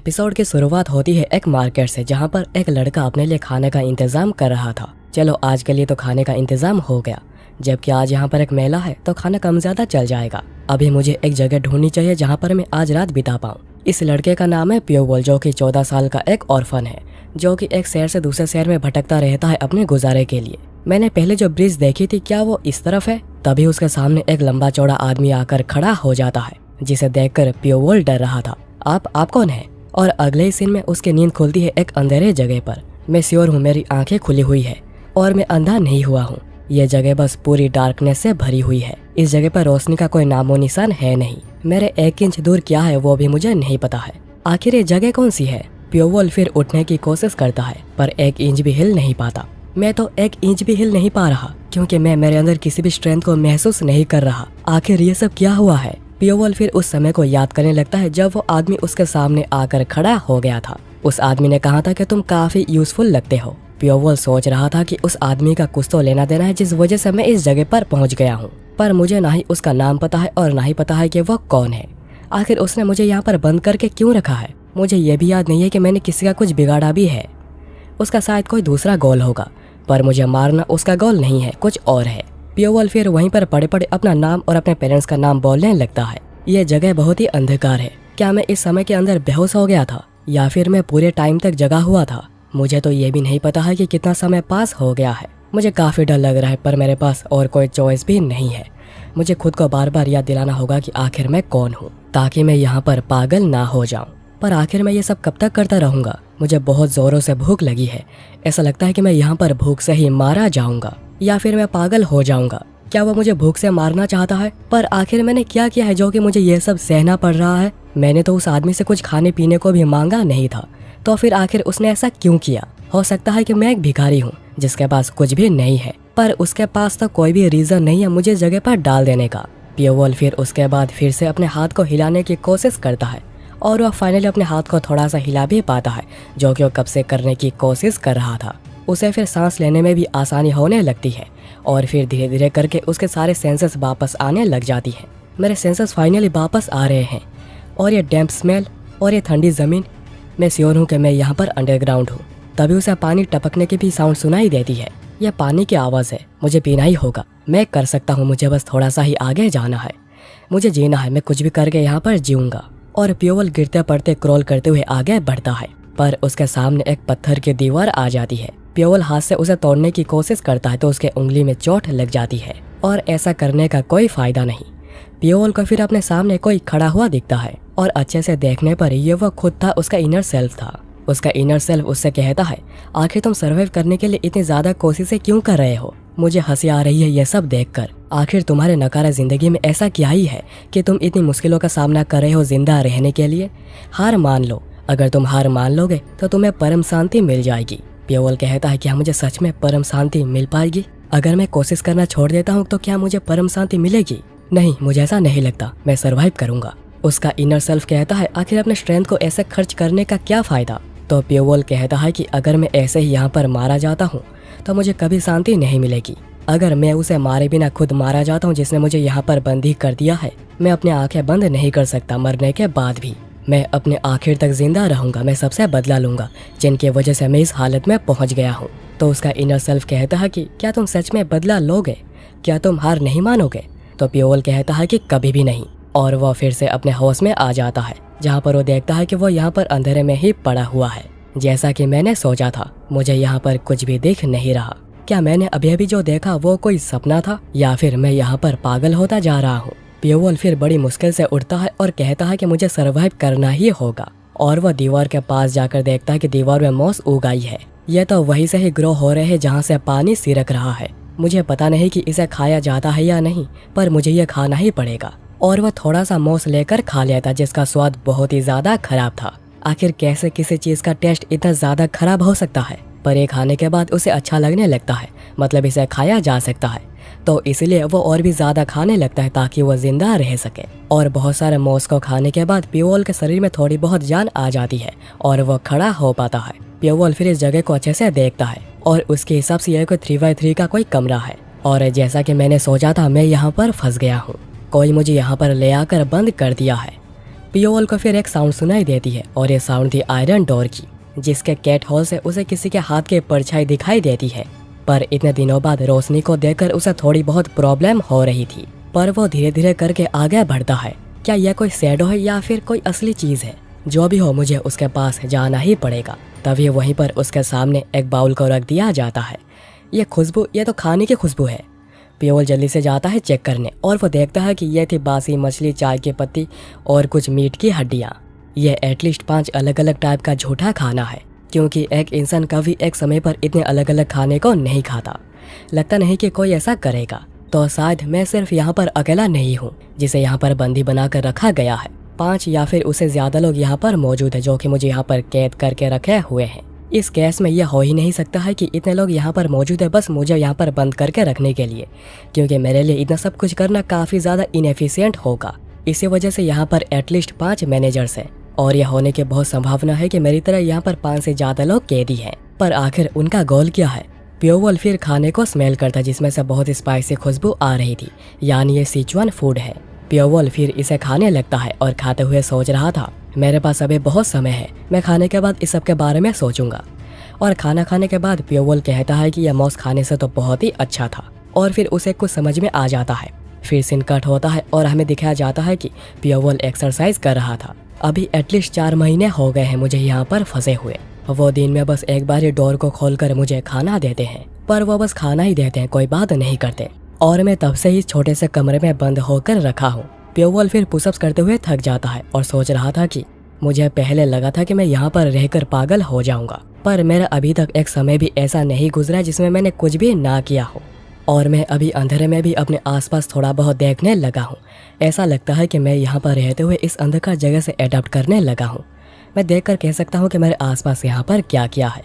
Episode की शुरुआत होती है एक मार्केट से, जहाँ पर एक लड़का अपने लिए खाने का इंतजाम कर रहा था। चलो आज के लिए तो खाने का इंतजाम हो गया, जबकि आज यहाँ पर एक मेला है तो खाना कम ज्यादा चल जाएगा। अभी मुझे एक जगह ढूंढनी चाहिए जहाँ पर मैं आज रात बिता पाऊँ। इस लड़के का नाम है पियोवल, जो कि 14 साल का एक ऑर्फन है, जो कि एक शहर से दूसरे शहर में भटकता रहता है अपने गुजारे के लिए। मैंने पहले जो ब्रिज देखी थी, क्या वो इस तरफ है? तभी उसके सामने एक लंबा चौड़ा आदमी आकर खड़ा हो जाता है, जिसे देखकर पियोवल डर रहा था। आप कौन है? और अगले ही सीन में उसकी नींद खुलती है एक अंधेरे जगह पर। मैं श्योर हूँ मेरी आंखें खुली हुई है और मैं अंधा नहीं हुआ हूँ। ये जगह बस पूरी डार्कनेस से भरी हुई है। इस जगह पर रोशनी का कोई नामो निशान है नहीं। मेरे 1 इंच दूर क्या है वो भी मुझे नहीं पता है। आखिर ये जगह कौन सी है? पियोवल फिर उठने की कोशिश करता है, पर 1 इंच भी हिल नहीं पाता। मैं तो 1 इंच भी हिल नहीं पा रहा, क्योंकि मैं मेरे अंदर किसी भी स्ट्रेंथ को महसूस नहीं कर रहा। आखिर ये सब क्या हुआ है? पियोवल फिर उस समय को याद करने लगता है जब वो आदमी उसके सामने आकर खड़ा हो गया था। उस आदमी ने कहा था कि तुम काफी यूजफुल लगते हो। पियोवल सोच रहा था कि उस आदमी का कुछ तो लेना देना है, जिस वजह से मैं इस जगह पर पहुंच गया हूं। पर मुझे ना ही उसका नाम पता है और ना ही पता है कि वो कौन है। आखिर उसने मुझे यहाँ पर बंद करके क्यों रखा है? मुझे ये भी याद नहीं है कि मैंने किसी का कुछ बिगाड़ा भी है। उसका शायद कोई दूसरा गोल होगा, पर मुझे मारना उसका गोल नहीं है, कुछ और है। पियोवल फिर वहीं पर पड़े पड़े अपना नाम और अपने पेरेंट्स का नाम बोलने लगता है। ये जगह बहुत ही अंधकार है। क्या मैं इस समय के अंदर बेहोश हो गया था, या फिर मैं पूरे टाइम तक जगा हुआ था? मुझे तो ये भी नहीं पता है कि कितना समय पास हो गया है। मुझे काफी डर लग रहा है, पर मेरे पास और कोई चॉइस भी नहीं है। मुझे खुद को बार बार याद दिलाना होगा कि आखिर मैं कौन हूँ, ताकि मैं यहाँ पर पागल ना हो जाऊँ। पर आखिर मैं ये सब कब तक करता रहूंगा? मुझे बहुत जोरों से भूख लगी है। ऐसा लगता है कि मैं यहाँ पर भूख से ही मारा जाऊंगा, या फिर मैं पागल हो जाऊंगा। क्या वो मुझे भूख से मारना चाहता है? पर आखिर मैंने क्या किया है जो कि मुझे ये सब सहना पड़ रहा है? मैंने तो उस आदमी से कुछ खाने पीने को भी मांगा नहीं था, तो फिर आखिर उसने ऐसा क्यों किया? हो सकता है कि मैं एक भिखारी हूँ जिसके पास कुछ भी नहीं है, पर उसके पास तो कोई भी रीजन नहीं है मुझे जगह पर डाल देने का। पियोवल फिर उसके बाद फिर से अपने हाथ को हिलाने की कोशिश करता है, और वह फाइनली अपने हाथ को थोड़ा सा हिला भी पाता है, जो कि वो कब से करने की कोशिश कर रहा था। उसे फिर सांस लेने में भी आसानी होने लगती है, और फिर धीरे धीरे करके उसके सारे सेंसेस वापस आने लग जाती है। मेरे सेंसेस फाइनली वापस आ रहे हैं, और ये डैम्प स्मेल और ये ठंडी ज़मीन, मैं श्योर हूँ कि मैं यहाँ पर अंडरग्राउंड हूँ। तभी उसे पानी टपकने की भी साउंड सुनाई देती है। यह पानी की आवाज़ है, मुझे पीना ही होगा। मैं कर सकता हूँ, मुझे बस थोड़ा सा ही आगे जाना है। मुझे जीना है, मैं कुछ भी करके यहाँ पर जीऊँगा। और पियोवल गिरते पड़ते क्रॉल करते हुए आगे बढ़ता है, पर उसके सामने एक पत्थर की दीवार आ जाती है। पियोवल हाथ से उसे तोड़ने की कोशिश करता है तो उसके उंगली में चोट लग जाती है, और ऐसा करने का कोई फायदा नहीं। पियोवल को फिर अपने सामने कोई खड़ा हुआ दिखता है, और अच्छे से देखने पर ये वो खुद था, उसका इनर सेल्फ था। उसका इनर सेल्फ उससे कहता है, आखिर तुम सर्वाइव करने के लिए इतनी ज्यादा कोशिशें क्यों कर रहे हो? मुझे हंसी आ रही है ये सब देखकर। आखिर तुम्हारे नकारा जिंदगी में ऐसा क्या ही है कि तुम इतनी मुश्किलों का सामना कर रहे हो जिंदा रहने के लिए? हार मान लो। अगर तुम हार मान लोगे तो तुम्हें परम शांति मिल जाएगी। पियोवल कहता है, क्या मुझे सच में परम शांति मिल पाएगी? अगर मैं कोशिश करना छोड़ देता हूँ तो क्या मुझे परम शांति मिलेगी? नहीं, मुझे ऐसा नहीं लगता। मैं सर्वाइव करूंगा। उसका इनर सेल्फ कहता है, आखिर अपने स्ट्रेंथ को ऐसे खर्च करने का क्या फायदा? तो पियोवल कहता है कि अगर मैं ऐसे ही यहाँ पर मारा जाता हूँ तो मुझे कभी शांति नहीं मिलेगी। अगर मैं उसे मारे बिना खुद मारा जाता हूँ जिसने मुझे यहाँ पर बंदी कर दिया है, मैं अपनी आंखें बंद नहीं कर सकता मरने के बाद भी। मैं अपने आखिर तक जिंदा रहूंगा। मैं सबसे बदला लूंगा जिनकी वजह से मैं इस हालत में पहुंच गया हूं। तो उसका इनर सेल्फ कहता है कि क्या तुम सच में बदला लोगे? क्या तुम हार नहीं मानोगे? तो पियोवल कहता है कि कभी भी नहीं, और वह फिर से अपने होश में आ जाता है, जहाँ पर वो देखता है कि वो यहाँ पर अंधेरे में ही पड़ा हुआ है। जैसा कि मैंने सोचा था, मुझे यहाँ पर कुछ भी दिख नहीं रहा। क्या मैंने अभी अभी जो देखा वो कोई सपना था, या फिर मैं यहाँ पर पागल होता जा रहा हूँ? पियोवल फिर बड़ी मुश्किल से उठता है और कहता है कि मुझे सर्वाइव करना ही होगा, और वह दीवार के पास जाकर देखता है कि दीवार में मॉस उग आई है। यह तो वहीं से ही ग्रो हो रहे हैं जहाँ से पानी सिरक रहा है। मुझे पता नहीं कि इसे खाया जाता है या नहीं, पर मुझे यह खाना ही पड़ेगा। और वह थोड़ा सा मॉस लेकर खा लेता, जिसका स्वाद बहुत ही ज्यादा खराब था। आखिर कैसे किसी चीज का टेस्ट इतना ज्यादा खराब हो सकता है? पर ये खाने के बाद उसे अच्छा लगने लगता है, मतलब इसे खाया जा सकता है। तो इसलिए वो और भी ज्यादा खाने लगता है ताकि वो जिंदा रह सके। और बहुत सारे मॉस को खाने के बाद पियोवल के शरीर में थोड़ी बहुत जान आ जाती है, और वो खड़ा हो पाता है। पियोवल फिर इस जगह को अच्छे से देखता है, और उसके हिसाब से यह कोई 3x3 का कोई कमरा है। और जैसा कि मैंने सोचा था, मैं यहाँ पर फंस गया हूँ। कोई मुझे यहाँ पर ले आकर बंद कर दिया है। पियोवल को फिर एक साउंड सुनाई देती है और ये साउंड थी आयरन डोर की, जिसके कैट होल से उसे किसी के हाथ की परछाई दिखाई देती है। पर इतने दिनों बाद रोशनी को देखकर उसे थोड़ी बहुत प्रॉब्लम हो रही थी, पर वो धीरे धीरे करके आगे बढ़ता है। क्या यह कोई शैडो है या फिर कोई असली चीज है? जो भी हो, मुझे उसके पास जाना ही पड़ेगा। तभी वहीं पर उसके सामने एक बाउल को रख दिया जाता है। ये खुशबू, ये तो खाने की खुशबू है। पियोवल जल्दी से जाता है चेक करने और वो देखता है कि यह थी बासी मछली, चाय की पत्ती और कुछ मीट की हड्डियाँ। यह एटलीस्ट 5 अलग अलग टाइप का झूठा खाना है, क्योंकि एक इंसान कभी एक समय पर इतने अलग अलग खाने को नहीं खाता। लगता नहीं कि कोई ऐसा करेगा, तो शायद मैं सिर्फ यहाँ पर अकेला नहीं हूँ जिसे यहाँ पर बंदी बनाकर रखा गया है। 5 या फिर उससे ज्यादा लोग यहाँ पर मौजूद है जो कि मुझे यहाँ पर कैद करके रखे हुए हैं। इस केस में यह हो ही नहीं सकता है कि इतने लोग यहाँ पर मौजूद है बस मुझे यहाँ पर बंद करके रखने के लिए, क्योंकि मेरे लिए इतना सब कुछ करना काफी ज्यादा इनएफिशिएंट होगा। इसी वजह से यहाँ पर एटलीस्ट 5 मैनेजर्स हैं और यह होने की बहुत संभावना है कि मेरी तरह यहाँ पर 5 से ज्यादा लोग कैदी हैं। पर आखिर उनका गोल क्या है? पियोवल फिर खाने को स्मेल करता जिसमें से बहुत स्पाइसी खुशबू आ रही थी, यानी ये सिचुआन फूड है। पियोवल फिर इसे खाने लगता है और खाते हुए सोच रहा था, मेरे पास अभी बहुत समय है, मैं खाने के बाद इस सब के बारे में सोचूंगा। और खाना खाने के बाद पियोवल कहता है कि यह मौस खाने से तो बहुत ही अच्छा था, और फिर उसे कुछ समझ में आ जाता है। फिर सीन कट होता है और हमें दिखाया जाता है कि पियोवल एक्सरसाइज कर रहा था। अभी एटलीस्ट 4 महीने हो गए हैं मुझे यहाँ पर फंसे हुए। वो दिन में बस एक बार ही डोर को खोलकर मुझे खाना देते हैं, पर वो बस खाना ही देते हैं, कोई बात नहीं करते। और मैं तब से ही छोटे से कमरे में बंद होकर रखा हूँ। पियोवल फिर पुशअप्स करते हुए थक जाता है और सोच रहा था कि मुझे पहले लगा था कि मैं यहाँ पर रहकर पागल हो जाऊंगा, पर मेरा अभी तक एक समय भी ऐसा नहीं गुजरा जिसमें मैंने कुछ भी ना किया हो। और मैं अभी अंधेरे में भी अपने आसपास थोड़ा बहुत देखने लगा हूँ। ऐसा लगता है कि मैं यहाँ पर रहते हुए इस अंधकार जगह से एडप्ट करने लगा हूँ। मैं देखकर कह सकता हूँ कि मेरे आसपास यहाँ पर क्या किया है।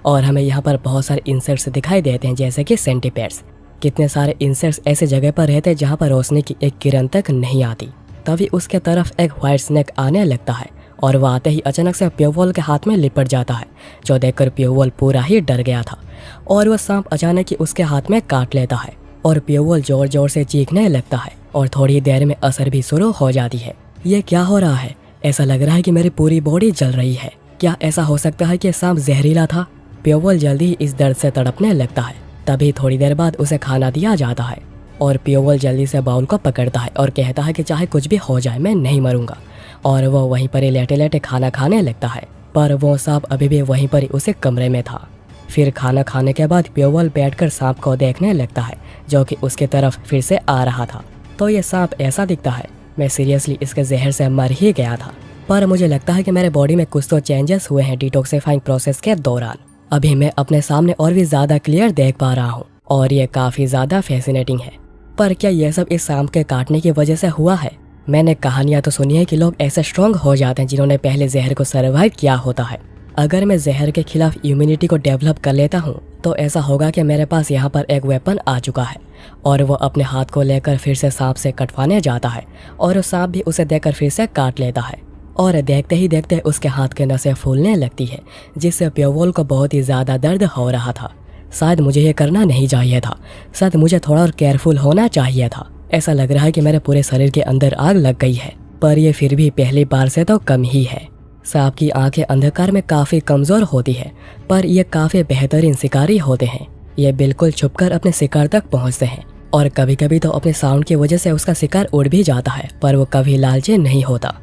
और हमें यहाँ पर बहुत सारे इंसेक्ट्स दिखाई देते हैं, जैसे कि सेंटीपेड्स। कितने सारे इंसेक्ट्स ऐसे जगह पर रहते हैं जहाँ पर रोशनी की एक किरण तक नहीं आती। तभी उसके तरफ एक व्हाइट स्नेक आने लगता है और वह आते ही अचानक से पियोवल के हाथ में लिपट जाता है, जो देखकर पियोवल पूरा ही डर गया था। और वह सांप अचानक ही उसके हाथ में काट लेता है और पियोवल जोर जोर से चीखने लगता है और थोड़ी देर में असर भी शुरू हो जाती है। ये क्या हो रहा है? ऐसा लग रहा है कि मेरी पूरी बॉडी जल रही है। क्या ऐसा हो सकता है कि सांप जहरीला था? पियोवल जल्दी ही इस दर्द से तड़पने लगता है। तभी थोड़ी देर बाद उसे खाना दिया जाता है और पियोवल जल्दी से बाउल को पकड़ता है और कहता है कि चाहे कुछ भी हो जाए मैं नहीं मरूंगा। और वो वहीं पर ही लेटे लेटे खाना खाने लगता है, पर वो सांप अभी भी वहीं पर ही उसे कमरे में था। फिर खाना खाने के बाद पियोवल बैठकर सांप को देखने लगता है, जो कि उसके तरफ फिर से आ रहा था। तो ये सांप ऐसा दिखता है, मैं सीरियसली इसके जहर से मर ही गया था। पर मुझे लगता है कि मेरे बॉडी में कुछ तो चेंजेस हुए हैं डिटॉक्सिफाइंग प्रोसेस के दौरान। अभी मैं अपने सामने और भी ज्यादा क्लियर देख पा रहा हूँ और ये काफी ज्यादा फैसिनेटिंग है। पर क्या यह सब इस सांप के काटने की वजह से हुआ है? मैंने कहानियां तो सुनी है कि लोग ऐसे स्ट्रॉन्ग हो जाते हैं जिन्होंने पहले जहर को सर्वाइव किया होता है। अगर मैं जहर के खिलाफ इम्यूनिटी को डेवलप कर लेता हूँ तो ऐसा होगा कि मेरे पास यहाँ पर एक वेपन आ चुका है और वो अपने हाथ को लेकर फिर से सांप से कटवाने जाता है और उस सांप भी उसे देखकर फिर से काट लेता है। और देखते ही देखते उसके हाथ के नसें फूलने लगती है, जिससे पियोवल को बहुत ही ज्यादा दर्द हो रहा था। शायद मुझे ये करना नहीं चाहिए था, शायद मुझे थोड़ा और केयरफुल होना चाहिए था। ऐसा लग रहा है कि मेरे पूरे शरीर के अंदर आग लग गई है, पर यह फिर भी पहली बार से तो कम ही है। सांप की आंखें अंधकार में काफी कमजोर होती है, पर ये काफी बेहतरीन शिकारी होते हैं। ये बिल्कुल छुपकर अपने शिकार तक पहुंचते हैं और कभी कभी तो अपने साउंड की वजह से उसका शिकार उड़ भी जाता है, पर वो कभी लालची नहीं होता।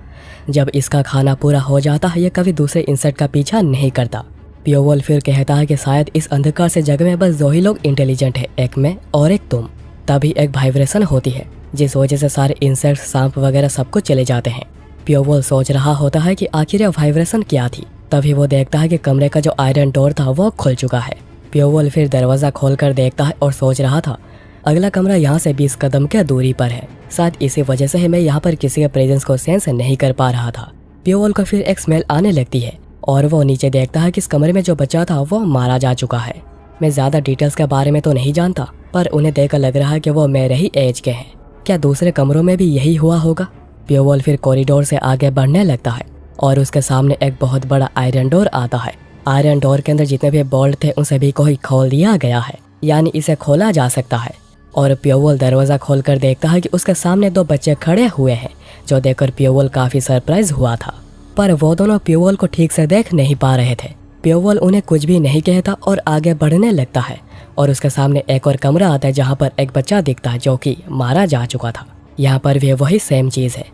जब इसका खाना पूरा हो जाता है ये कभी दूसरे इंसेक्ट का पीछा नहीं करता। पियोवल फिर कहता है कि शायद इस अंधकार से जग में बस 2 ही लोग इंटेलिजेंट है, एक मैं और एक तुम। तभी एक वाइब्रेशन होती है जिस वजह से सारे इंसेक्ट, सांप वगैरह सब कुछ चले जाते हैं। पियोवल सोच रहा होता है कि आखिर यह वाइब्रेशन क्या थी। तभी वो देखता है कि कमरे का जो आयरन डोर था वो खुल चुका है। पियोवल फिर दरवाजा खोलकर देखता है और सोच रहा था अगला कमरा यहाँ से 20 कदम के दूरी पर है। शायद इसी वजह से ही मैं यहाँ पर किसी के प्रेजेंस को सेंस नहीं कर पा रहा था। पियोवल को फिर एक स्मेल आने लगती है और वो नीचे देखता है कि इस कमरे में जो बच्चा था वो मारा जा चुका है। मैं ज्यादा डिटेल्स के बारे में तो नहीं जानता, पर उन्हें देखकर लग रहा है कि वो मेरे ही एज के हैं। क्या दूसरे कमरों में भी यही हुआ होगा? पियोवल फिर कॉरिडोर से आगे बढ़ने लगता है और उसके सामने एक बहुत बड़ा आयरन डोर आता है। आयरन डोर के अंदर जितने भी बोल्ट थे उन सभी को ही खोल दिया गया है, यानी इसे खोला जा सकता है। और पियोवल दरवाजा खोलकर देखता है कि उसके सामने 2 बच्चे खड़े हुए हैं जो देखकर प्योवल काफ़ी सरप्राइज हुआ था। पर वो दोनों प्योवल को ठीक से देख नहीं पा रहे थे। प्योवल उन्हें कुछ भी नहीं कहता और आगे बढ़ने लगता है और उसके सामने एक और कमरा आता है जहाँ पर एक बच्चा दिखता है जो कि मारा जा चुका था। यहाँ पर भी वही सेम चीज़ है।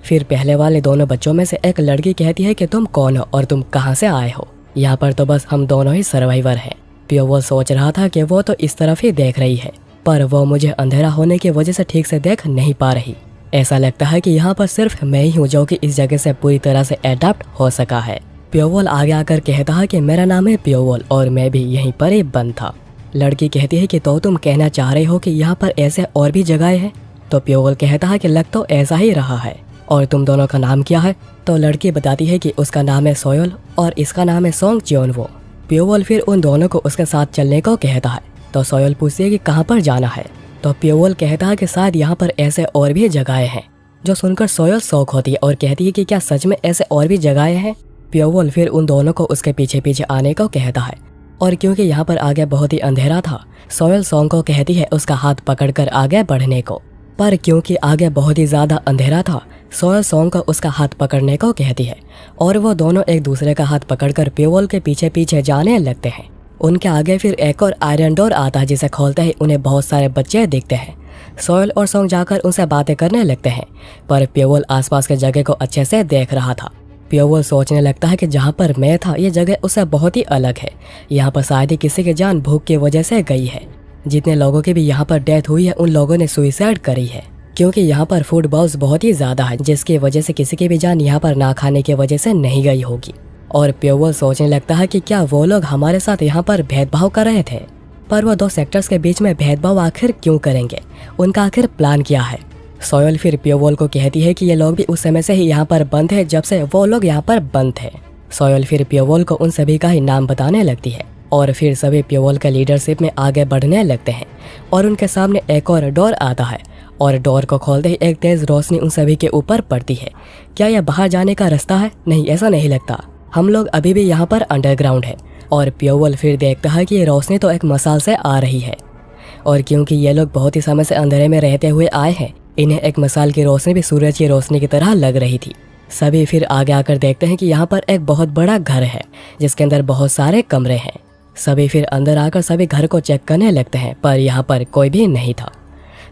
फिर पहले वाले दोनों बच्चों में से एक लड़की कहती है कि तुम कौन हो और तुम कहाँ से आए हो। यहाँ पर तो बस हम दोनों ही सर्वाइवर हैं। प्योवल सोच रहा था कि वो तो इस तरफ ही देख रही है, पर वो मुझे अंधेरा होने की वजह से ठीक से देख नहीं पा रही। ऐसा लगता है कि यहाँ पर सिर्फ मैं ही हूँ जो कि इस जगह से पूरी तरह से एडाप्ट हो सका है। प्योवल आगे आकर कहता है कि मेरा नाम है प्योवल और मैं भी यहीं पर ही बंद था। लड़की कहती है कि तो तुम कहना चाह रहे हो कि यहाँ पर ऐसे और भी जगहें हैं। तो प्योवल कहता है कि लग तो ऐसा ही रहा है। और तुम दोनों का नाम क्या है? तो लड़की बताती है कि उसका नाम है सोयल और इसका नाम है सोंग च्योनवो। प्योवल फिर उन दोनों को उसके साथ चलने को कहता है। तो सोयल पूछती है कि कहाँ पर जाना है। तो प्योवल कहता है कि शायद यहाँ पर ऐसे और भी जगहें हैं। जो सुनकर सोयल शौक होती है और कहती है कि क्या सच में ऐसे और भी जगहें हैं। प्योवल फिर उन दोनों को उसके पीछे पीछे आने को कहता है और क्योंकि यहाँ पर आगे बहुत ही अंधेरा था, सोयल सोंग को कहती है उसका हाथ पकड़कर आगे बढ़ने को। पर क्योंकि आगे बहुत ही ज्यादा अंधेरा था, सोयल सोंग को उसका हाथ पकड़ने को कहती है और वो दोनों एक दूसरे का हाथ पकड़कर प्योवल के पीछे पीछे जाने लगते हैं। उनके आगे फिर एक और आयरन डोर आता है जिसे खोलते ही उन्हें बहुत सारे बच्चे दिखते हैं। सोयल और सोंग जाकर उनसे बातें करने लगते हैं, पर प्योवल आसपास के जगह को अच्छे से देख रहा था। प्योवल सोचने लगता है कि जहाँ पर मैं था ये जगह उससे बहुत ही अलग है। यहाँ पर शायद ही किसी की जान भूख की वजह से गई है। जितने लोगों की भी यहाँ पर डेथ हुई है उन लोगों ने सुइसाइड करी है, क्योंकि यहाँ पर फूड बाउल्स बहुत ही ज्यादा है जिसकी वजह से किसी की भी जान यहाँ पर ना खाने की वजह से नहीं गई होगी। और प्योवल सोचने लगता है कि क्या वो लोग हमारे साथ यहाँ पर भेदभाव कर रहे थे, पर वो दो सेक्टर्स के बीच में भेदभाव आखिर क्यों करेंगे, उनका आखिर प्लान क्या है। सोयल फिर प्योवल को कहती है कि ये लोग भी उस समय से ही यहाँ पर बंद है जब से वो लोग यहाँ पर बंद थे। सोयल फिर प्योवल को उन सभी का ही नाम बताने लगती है और फिर सभी प्योवल के लीडरशिप में आगे बढ़ने लगते हैं और उनके सामने एक और डोर आता है और डोर को खोलते ही एक तेज रोशनी उन सभी के ऊपर पड़ती है। क्या यह बाहर जाने का रास्ता है? नहीं, ऐसा नहीं लगता। हम लोग अभी भी यहाँ पर अंडरग्राउंड है। और प्योवल फिर देखता है कि ये रोशनी तो एक मसाल से आ रही है और क्योंकि ये लोग बहुत ही समय से अंधेरे में रहते हुए आए हैं, इन्हें एक मसाल की रोशनी भी सूरज की रोशनी की तरह लग रही थी। सभी फिर आगे आकर देखते हैं कि यहाँ पर एक बहुत बड़ा घर है जिसके अंदर बहुत सारे कमरे हैं। सभी फिर अंदर आकर सभी घर को चेक करने लगते हैं, पर यहाँ पर कोई भी नहीं था।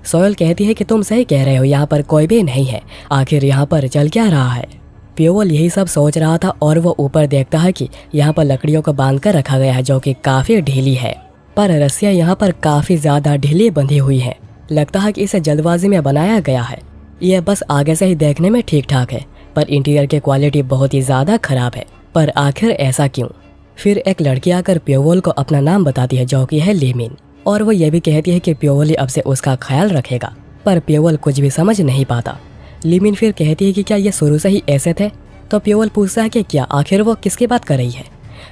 सोयल कहती है कि तुम सही कह रहे हो, यहाँ पर कोई भी नहीं है। आखिर यहाँ पर चल क्या रहा है? प्योवल यही सब सोच रहा था और वो ऊपर देखता है कि यहाँ पर लकड़ियों को बांध कर रखा गया है जो कि काफी ढीली है, पर रस्सियाँ यहाँ पर काफी ज्यादा ढीली बंधी हुई है। लगता है कि इसे जल्दबाजी में बनाया गया है। यह बस आगे से ही देखने में ठीक ठाक है, पर इंटीरियर की क्वालिटी बहुत ही ज्यादा खराब है। पर आखिर ऐसा क्यों? फिर एक लड़की आकर प्योवल को अपना नाम बताती है जो कि है लीमिन, और वो ये भी कहती है कि प्योवल ही अब से उसका ख्याल रखेगा। पर प्योवल कुछ भी समझ नहीं पाता। लीमिन फिर कहती है कि क्या ये शुरू से ही ऐसे थे? तो प्योवल पूछता है कि क्या आखिर वो किसकी बात कर रही है?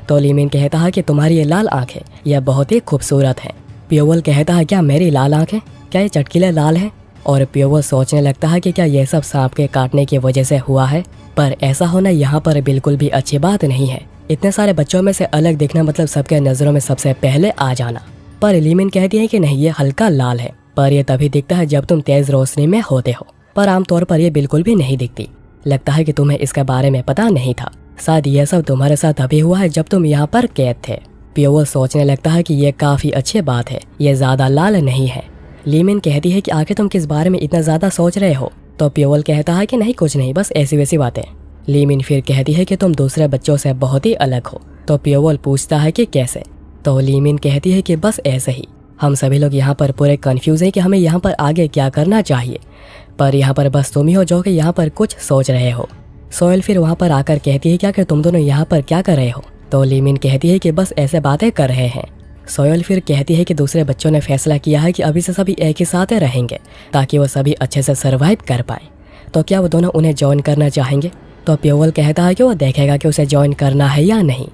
तो लीमिन कहता है कि तुम्हारी ये लाल आंखें यह बहुत ही खूबसूरत है। प्योवल कहता है क्या मेरी लाल आंखें, क्या ये चटकीले लाल है? और प्योवल सोचने लगता है कि क्या यह सब सांप के काटने की वजह से हुआ है, पर ऐसा होना यहाँ पर बिल्कुल भी अच्छी बात नहीं है। इतने सारे बच्चों में से अलग दिखना मतलब सबके नजरों में सबसे पहले आ जाना। पर लीमिन कहती है कि नहीं, ये हल्का लाल है, पर यह तभी दिखता है जब तुम तेज रोशनी में होते हो, पर आमतौर पर यह बिल्कुल भी नहीं दिखती। लगता है कि तुम्हें इसके बारे में पता नहीं था। शायद यह सब तुम्हारे साथ अभी हुआ है जब तुम यहाँ पर कैद थे। प्योवल सोचने लगता है कि यह काफी अच्छी बात है, ये ज्यादा लाल नहीं है। लीमिन कहती है कि आखिर तुम किस बारे में इतना ज्यादा सोच रहे हो? तो प्योवल कहता है कि नहीं, कुछ नहीं, बस ऐसी वैसी बातें। लीमिन फिर कहती है कि तुम दूसरे बच्चों से बहुत ही अलग हो। तो प्योवल पूछता है कि कैसे? तो लीमिन कहती है कि बस ऐसे ही। हम सभी लोग यहाँ पर पूरे कंफ्यूज हैं कि हमें यहाँ पर आगे क्या करना चाहिए, पर यहाँ पर बस तुम ही हो जो कि यहाँ पर कुछ सोच रहे हो। सोयल फिर वहाँ पर आकर कहती है कि आखिर तुम दोनों यहाँ पर क्या कर रहे हो? तो लीमिन कहती है कि बस ऐसे बातें कर रहे हैं। सोयल फिर कहती है कि दूसरे बच्चों ने फैसला किया है कि अभी से सभी एक ही साथ रहेंगे ताकि वो सभी अच्छे से सर्वाइव कर पाए। तो क्या वो दोनों उन्हें ज्वाइन करना चाहेंगे? तो प्योवल कहता है कि वो देखेगा कि उसे ज्वाइन करना है या नहीं।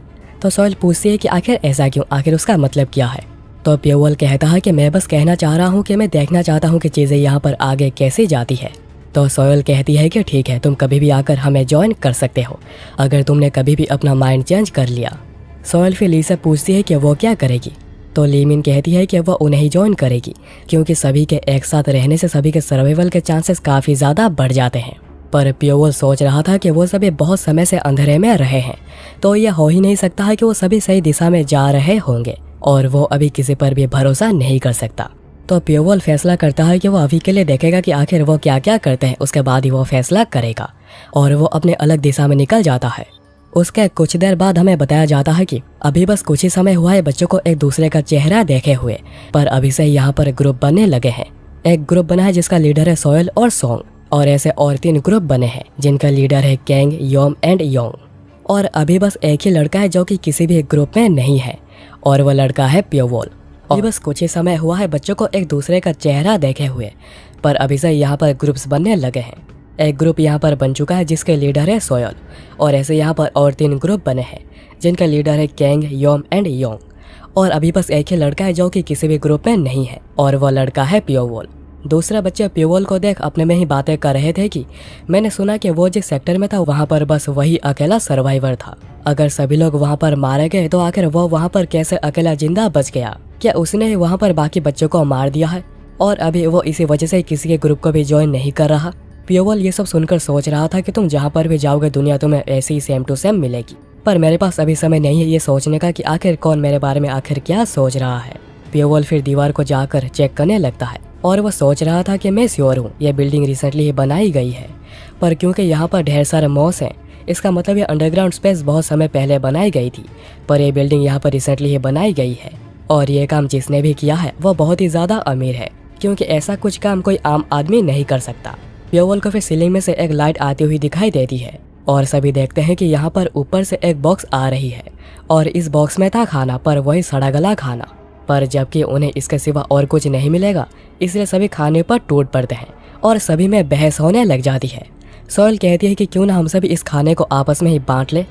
तो सोयल पूछती है कि आखिर ऐसा क्यों, आखिर उसका मतलब क्या है? तो प्योवल कहता है कि मैं बस कहना चाह रहा हूँ कि मैं देखना चाहता हूँ कि चीज़ें यहाँ पर आगे कैसे जाती है। तो सोयल कहती है कि ठीक है, तुम कभी भी आकर हमें ज्वाइन कर सकते हो अगर तुमने कभी भी अपना माइंड चेंज कर लिया। सोयल फिर ली से पूछती है कि वो क्या करेगी? तो लीमिन कहती है कि वह उन्हें ही ज्वाइन करेगी क्योंकि सभी के एक साथ रहने से सभी के सर्वाइवल के चांसेस काफ़ी ज़्यादा बढ़ जाते हैं। पर प्योवल सोच रहा था कि वो सभी बहुत समय से अंधेरे में रहे हैं, तो यह हो ही नहीं सकता है कि वो सभी सही दिशा में जा रहे होंगे और वो अभी किसी पर भी भरोसा नहीं कर सकता। तो प्योवल फैसला करता है कि वो अभी के लिए देखेगा कि आखिर वो क्या क्या करते हैं, उसके बाद ही वो फैसला करेगा और वो अपने अलग दिशा में निकल जाता है। उसके कुछ देर बाद हमें बताया जाता है कि अभी बस कुछ ही समय हुआ है बच्चों को एक दूसरे का चेहरा देखे हुए, पर अभी से यहाँ पर ग्रुप बनने लगे हैं। एक ग्रुप बना है जिसका लीडर है सोयल और सोंग, और ऐसे और 3 ग्रुप बने हैं जिनका लीडर है कैंग, योम एंड योंग। और अभी बस एक ही लड़का है जो कि किसी भी ग्रुप में नहीं है, और वह लड़का है प्योवल। अभी बस कुछ ही समय हुआ है बच्चों को एक दूसरे का चेहरा देखे हुए, पर अभी से यहाँ पर ग्रुप्स बनने लगे हैं। एक ग्रुप यहाँ पर बन चुका है जिसके लीडर है सोयल, और ऐसे यहाँ पर और 3 ग्रुप बने हैं जिनका लीडर है कैंग, योम एंड योंग। और अभी बस एक ही लड़का है जो कि किसी भी ग्रुप में नहीं है, और वह लड़का है प्योवल। दूसरे बच्चे प्योवल को देख अपने में ही बातें कर रहे थे कि मैंने सुना कि वो जिस सेक्टर में था वहाँ पर बस वही अकेला सर्वाइवर था। अगर सभी लोग वहाँ पर मारे गए तो आखिर वो वहाँ पर कैसे अकेला जिंदा बच गया? क्या उसने वहाँ पर बाकी बच्चों को मार दिया है और अभी वो इसी वजह से किसी के ग्रुप को भी ज्वाइन नहीं कर रहा? प्योवल ये सब सुनकर सोच रहा था कि तुम जहाँ पर भी जाओगे दुनिया तुम्हें ऐसे ही सेम टू सेम मिलेगी, पर मेरे पास अभी समय नहीं है ये सोचने का कि आखिर कौन मेरे बारे में आखिर क्या सोच रहा है। प्योवल फिर दीवार को जाकर चेक करने लगता है और वो सोच रहा था कि मैं श्योर हूँ ये बिल्डिंग रिसेंटली ही बनाई गई है, पर क्योंकि यहाँ पर ढेर सारे मॉस हैं इसका मतलब ये अंडरग्राउंड स्पेस बहुत समय पहले बनाई गई थी, पर ये बिल्डिंग यहाँ पर रिसेंटली ही बनाई गई है। और ये काम जिसने भी किया है वो बहुत ही ज़्यादा अमीर है, क्योंकि ऐसा कुछ काम कोई आम आदमी नहीं कर सकता। प्योवल को फिर सीलिंग में से एक लाइट आती हुई दिखाई देती है और सभी देखते हैं कि यहाँ पर ऊपर से एक बॉक्स आ रही है और इस बॉक्स में था खाना, पर वही सड़ा गला खाना। पर जबकि उन्हें इसके सिवा और कुछ नहीं मिलेगा इसलिए सभी खाने पर टूट पड़ते हैं और सभी में बहस होने लग जाती है। सोयल कहती है कि क्यों ना हम सभी इस खाने को आपस में ही बांट ले,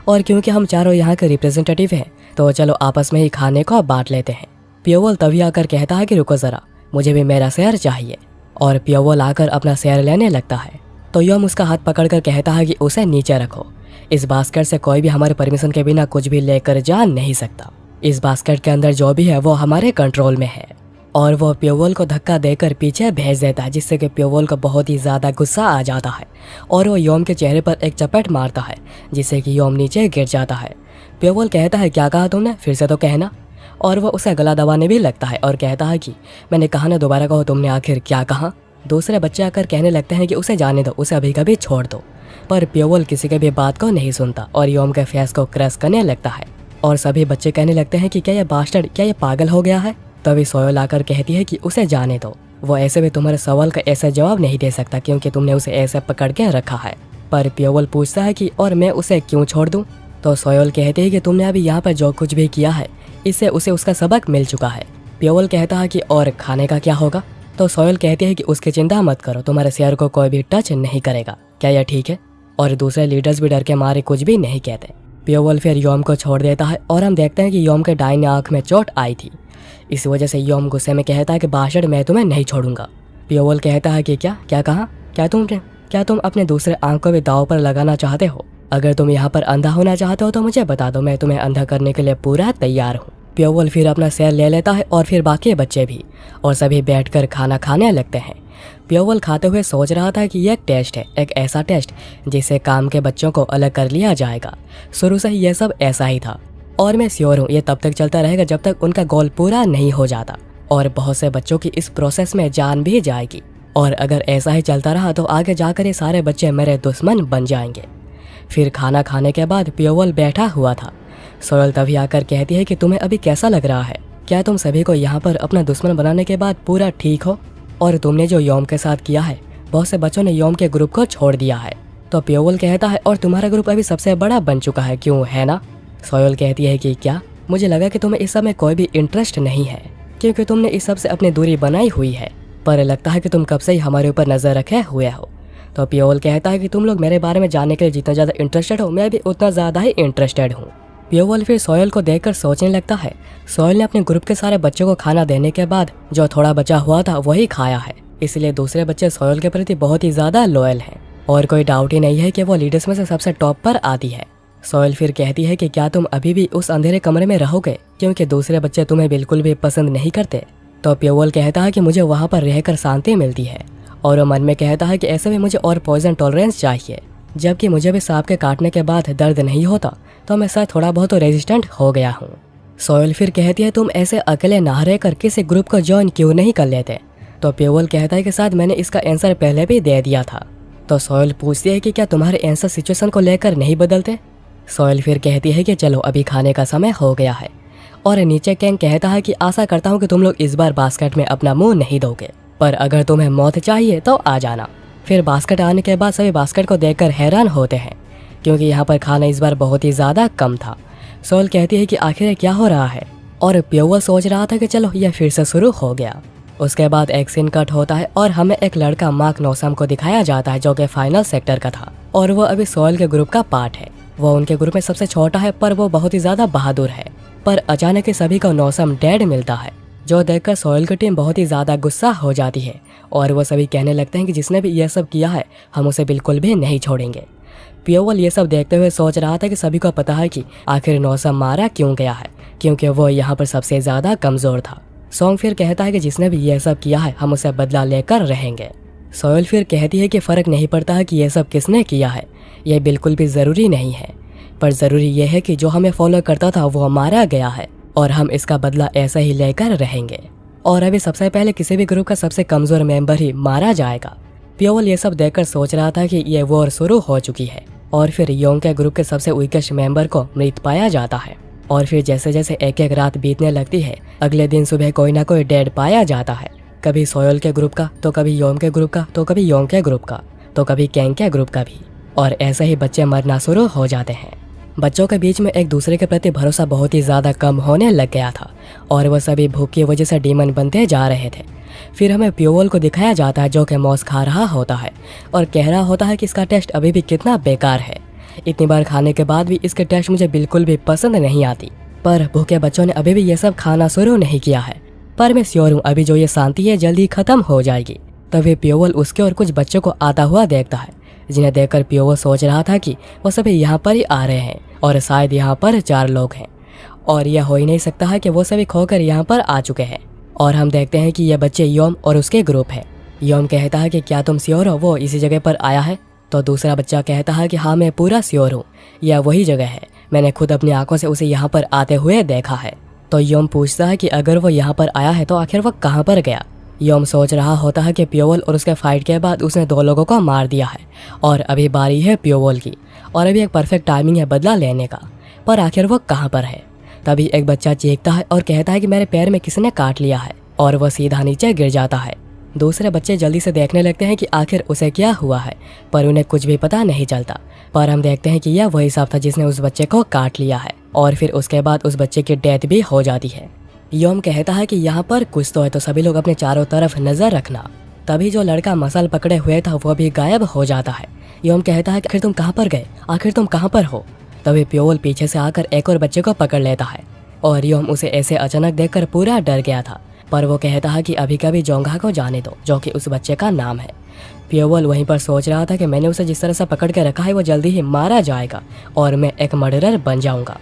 और क्योंकि हम चारों यहाँ के रिप्रेजेंटेटिव हैं तो चलो आपस में ही खाने को बांट लेते हैं। प्योवल तभी आकर कहता है कि रुको ज़रा, मुझे भी मेरा शेयर चाहिए, और प्योवल आकर अपना शेयर लेने लगता है। तो योम उसका हाथ पकड़कर कहता है कि उसे नीचे रखो, इस बास्केट से कोई भी हमारे परमिशन के बिना कुछ भी लेकर जा नहीं सकता। इस बास्केट के अंदर जो भी है वो हमारे कंट्रोल में है। और वो प्योवल को धक्का देकर पीछे भेज देता है, जिससे कि प्योवल को बहुत ही ज़्यादा गुस्सा आ जाता है और वो योम के चेहरे पर एक चपेट मारता है जिससे कि योम नीचे गिर जाता है। प्योवल कहता है क्या कहा तुमने, फिर से तो कहना। और वह उसे गला दबाने भी लगता है और कहता है कि मैंने कहा ना, दोबारा कहो तुमने आखिर क्या कहा। दूसरे बच्चे आकर कहने लगते हैं कि उसे जाने दो, उसे अभी कभी छोड़ दो, पर प्योवल किसी के भी बात को नहीं सुनता और योम के फेस को क्रश करने लगता है। और सभी बच्चे कहने लगते हैं कि क्या ये बास्टर्ड, क्या ये पागल हो गया है। तभी सोयल आकर कहती है कि उसे जाने दो, वो ऐसे भी तुम्हारे सवाल का ऐसा जवाब नहीं दे सकता क्योंकि तुमने उसे ऐसे पकड़ के रखा है। पर प्योवल पूछता है कि और मैं उसे क्यों छोड़ दूं? तो सोयल कहती है कि तुमने अभी यहाँ पर जो कुछ भी किया है इससे उसे उसका सबक मिल चुका है। प्योवल कहता है कि और खाने का क्या होगा? तो सोयल कहती है कि उसकी चिंता मत करो, तुम्हारे शेयर को कोई भी टच नहीं करेगा, क्या यह ठीक है? और दूसरे लीडर्स भी डर के मारे कुछ भी नहीं कहते। प्योवल फिर योम को छोड़ देता है और हम देखते हैं कि योम के दाहिने आंख में चोट आई थी, इस वजह से योम गुस्से में कहता है कि बास्टर्ड, मैं तुम्हें नहीं छोड़ूंगा। प्योवल कहता है कि क्या कहा? क्या तुम अपने दूसरे आंख को भी दाव पर लगाना चाहते हो? अगर तुम यहाँ पर अंधा होना चाहते हो तो मुझे बता दो, मैं तुम्हें अंधा करने के लिए पूरा तैयार हूँ। प्योवल फिर अपना शेयर ले लेता है और फिर बाकी बच्चे भी, और सभी बैठकर खाना खाने लगते हैं। प्योवल खाते हुए सोच रहा था कि यह एक टेस्ट है, एक ऐसा टेस्ट जिससे काम के बच्चों को अलग कर लिया जाएगा। शुरू से ही यह सब ऐसा ही था और मैं श्योर हूँ ये तब तक चलता रहेगा जब तक उनका गोल पूरा नहीं हो जाता, और बहुत से बच्चों की इस प्रोसेस में जान भी जाएगी। और अगर ऐसा ही चलता रहा तो आगे जाकर ये सारे बच्चे मेरे दुश्मन बन जाएंगे। फिर खाना खाने के बाद प्योवल बैठा हुआ था। सोयल तभी आकर कहती है कि तुम्हें अभी कैसा लग रहा है? क्या तुम सभी को यहाँ पर अपना दुश्मन बनाने के बाद पूरा ठीक हो? और तुमने जो योम के साथ किया है, बहुत से बच्चों ने योम के ग्रुप को छोड़ दिया है। तो प्योवल कहता है और तुम्हारा ग्रुप अभी सबसे बड़ा बन चुका है, क्यों, है ना? सोयल कहती है कि क्या? मुझे लगा कि तुम्हें इस सब में कोई भी इंटरेस्ट नहीं है क्योंकि तुमने इस सब से अपनी दूरी बनाई हुई है, पर लगता है कि तुम कब से ही हमारे ऊपर नजर रखे हुए हो। तो प्योवल कहता है कि तुम लोग मेरे बारे में जानने के लिए जितना ज़्यादा इंटरेस्टेड हो, मैं भी उतना ज़्यादा ही इंटरेस्टेड हूँ। प्योवल फिर सोयल को देखकर सोचने लगता है। सोयल ने अपने ग्रुप के सारे बच्चों को खाना देने के बाद जो थोड़ा बचा हुआ था वही खाया है, इसलिए दूसरे बच्चे सोयल के प्रति बहुत ही ज़्यादा लॉयल हैं और कोई डाउट ही नहीं है कि वो लीडर्स में से सबसे टॉप पर आती है। सोयल फिर कहती है कि क्या तुम अभी भी उस अंधेरे कमरे में रहोगे क्योंकि दूसरे बच्चे तुम्हें बिल्कुल भी पसंद नहीं करते? तो प्योवल कहता है कि मुझे वहाँ पर रहकर शांति मिलती है और वो मन में कहता है कि ऐसे में मुझे और पॉइजन टॉलरेंस चाहिए, जबकि मुझे भी सांप के काटने के बाद दर्द नहीं होता, तो मैं शायद थोड़ा बहुत तो रेजिस्टेंट हो गया हूँ। सोयल फिर कहती है तुम ऐसे अकेले ना रहकर किसी ग्रुप को ज्वाइन क्यों नहीं कर लेते। तो प्योवल कहता है कि शायद मैंने इसका आंसर पहले भी दे दिया था। तो सोयल पूछती है कि क्या तुम्हारे आंसर सिचुएशन को लेकर नहीं बदलते। सोयल फिर कहती है कि चलो अभी खाने का समय हो गया है। और नीचे कैंग कहता है कि आशा करता हूँ कि तुम लोग इस बार बास्केट में अपना मुंह नहीं दोगे, पर अगर तुम्हें मौत चाहिए तो आ जाना। फिर बास्केट आने के बाद सभी बास्केट को देखकर हैरान होते हैं, क्योंकि यहाँ पर खाना इस बार बहुत ही ज़्यादा कम था। सोयल कहती है कि आखिर क्या हो रहा है, और प्योवल सोच रहा था कि चलो यह फिर से शुरू हो गया। उसके बाद एक सीन कट होता है और हमें एक लड़का मार्क नोसम को दिखाया जाता है, जो कि फाइनल सेक्टर का था और वो अभी सोयल के ग्रुप का पार्ट है। वो उनके ग्रुप में सबसे छोटा है, पर वो बहुत ही ज़्यादा बहादुर है। पर अचानक ही सभी को नोसम डेड मिलता है, जो देखकर सोयल की टीम बहुत ही ज़्यादा गुस्सा हो जाती है और वो सभी कहने लगते हैं कि जिसने भी यह सब किया है हम उसे बिल्कुल भी नहीं छोड़ेंगे। प्योवल ये सब देखते हुए सोच रहा था कि सभी को पता है कि आखिर नोसम मारा क्यों गया है, क्योंकि वो यहाँ पर सबसे ज़्यादा कमज़ोर था। सॉन्ग फिर कहता है कि जिसने भी यह सब किया है हम उसे बदला लेकर रहेंगे। सोयल फिर कहती है कि फ़र्क नहीं पड़ता है कि यह सब किसने किया है, यह बिल्कुल भी ज़रूरी नहीं है, पर ज़रूरी यह है कि जो हमें फॉलो करता था वो मारा गया है और हम इसका बदला ऐसा ही लेकर रहेंगे। और अभी सबसे पहले किसी भी ग्रुप का सबसे कमज़ोर मेंबर ही मारा जाएगा। प्योवल ये सब देखकर सोच रहा था कि ये वॉर शुरू हो चुकी है और फिर योंग के ग्रुप के सबसे वीकेस्ट मेंबर को मृत पाया जाता है। और फिर जैसे जैसे एक एक रात बीतने लगती है, अगले दिन सुबह कोई ना कोई डेड पाया जाता है। कभी सोयल के ग्रुप का, तो कभी योंग के ग्रुप का, तो कभी योंग के ग्रुप का, तो कभी कैंग के ग्रुप का भी। और ऐसे ही बच्चे मरना शुरू हो जाते हैं। बच्चों के बीच में एक दूसरे के प्रति भरोसा बहुत ही ज़्यादा कम होने लग गया था और वह सभी भूख की वजह से डीमन बनते जा रहे थे। फिर हमें प्योवल को दिखाया जाता है, जो कि मौस खा रहा होता है और कह रहा होता है कि इसका टेस्ट अभी भी कितना बेकार है। इतनी बार खाने के बाद भी इसके टेस्ट मुझे बिल्कुल भी पसंद नहीं आती। पर भूखे बच्चों ने अभी भी ये सब खाना शुरू नहीं किया है, पर मैं श्योर हूँ अभी जो ये शांति है जल्दी खत्म हो जाएगी। तभी प्योवल उसके और कुछ बच्चों को आता हुआ देखता है, जिन्हें देखकर प्योवल सोच रहा था कि वो सभी यहाँ पर ही आ रहे हैं और शायद यहाँ पर 4 लोग हैं और यह हो ही नहीं सकता है कि वो सभी खोकर यहाँ पर आ चुके हैं। और हम देखते हैं कि यह बच्चे योम और उसके ग्रुप है। योम कहता है कि क्या तुम श्योर हो वो इसी जगह पर आया है। तो दूसरा बच्चा कहता है कि हाँ मैं पूरा श्योर हूँ, यह वही जगह है, मैंने खुद अपनी आंखों से उसे यहाँ पर आते हुए देखा है। तो योम पूछता है कि अगर वो यहाँ पर आया है तो आखिर वो कहाँ पर गया। योम सोच रहा होता है कि प्योवल और उसके फाइट के बाद उसने 2 लोगों को मार दिया है और अभी बारी है प्योवल की और अभी एक परफेक्ट टाइमिंग है बदला लेने का, पर आखिर वो कहाँ पर है। तभी एक बच्चा चीखता है और कहता है कि मेरे पैर में किसी ने काट लिया है और वह सीधा नीचे गिर जाता है। दूसरे बच्चे जल्दी से देखने लगते हैं कि आखिर उसे क्या हुआ है, पर उन्हें कुछ भी पता नहीं चलता। पर हम देखते हैं कि यह वही सांप था जिसने उस बच्चे को काट लिया है और फिर उसके बाद उस बच्चे की डेथ भी हो जाती है। योम कहता है कि यहाँ पर कुछ तो है, तो सभी लोग अपने चारों तरफ नजर रखना। तभी जो लड़का मसल पकड़े हुए था वो भी गायब हो जाता है। योम कहता है कि आखिर तुम कहाँ पर गए, आखिर तुम कहाँ पर हो। तभी प्योवल पीछे से आकर एक और बच्चे को पकड़ लेता है और योम उसे ऐसे अचानक देखकर पूरा डर गया था, पर वो कहता है कि अभी कभी जोंगा को जाने दो, जो कि उस बच्चे का नाम है। प्योवल वहीं पर सोच रहा था कि मैंने उसे जिस तरह से पकड़ के रखा है वो जल्दी ही मारा जाएगा और मैं एक मर्डरर बन जाऊंगा।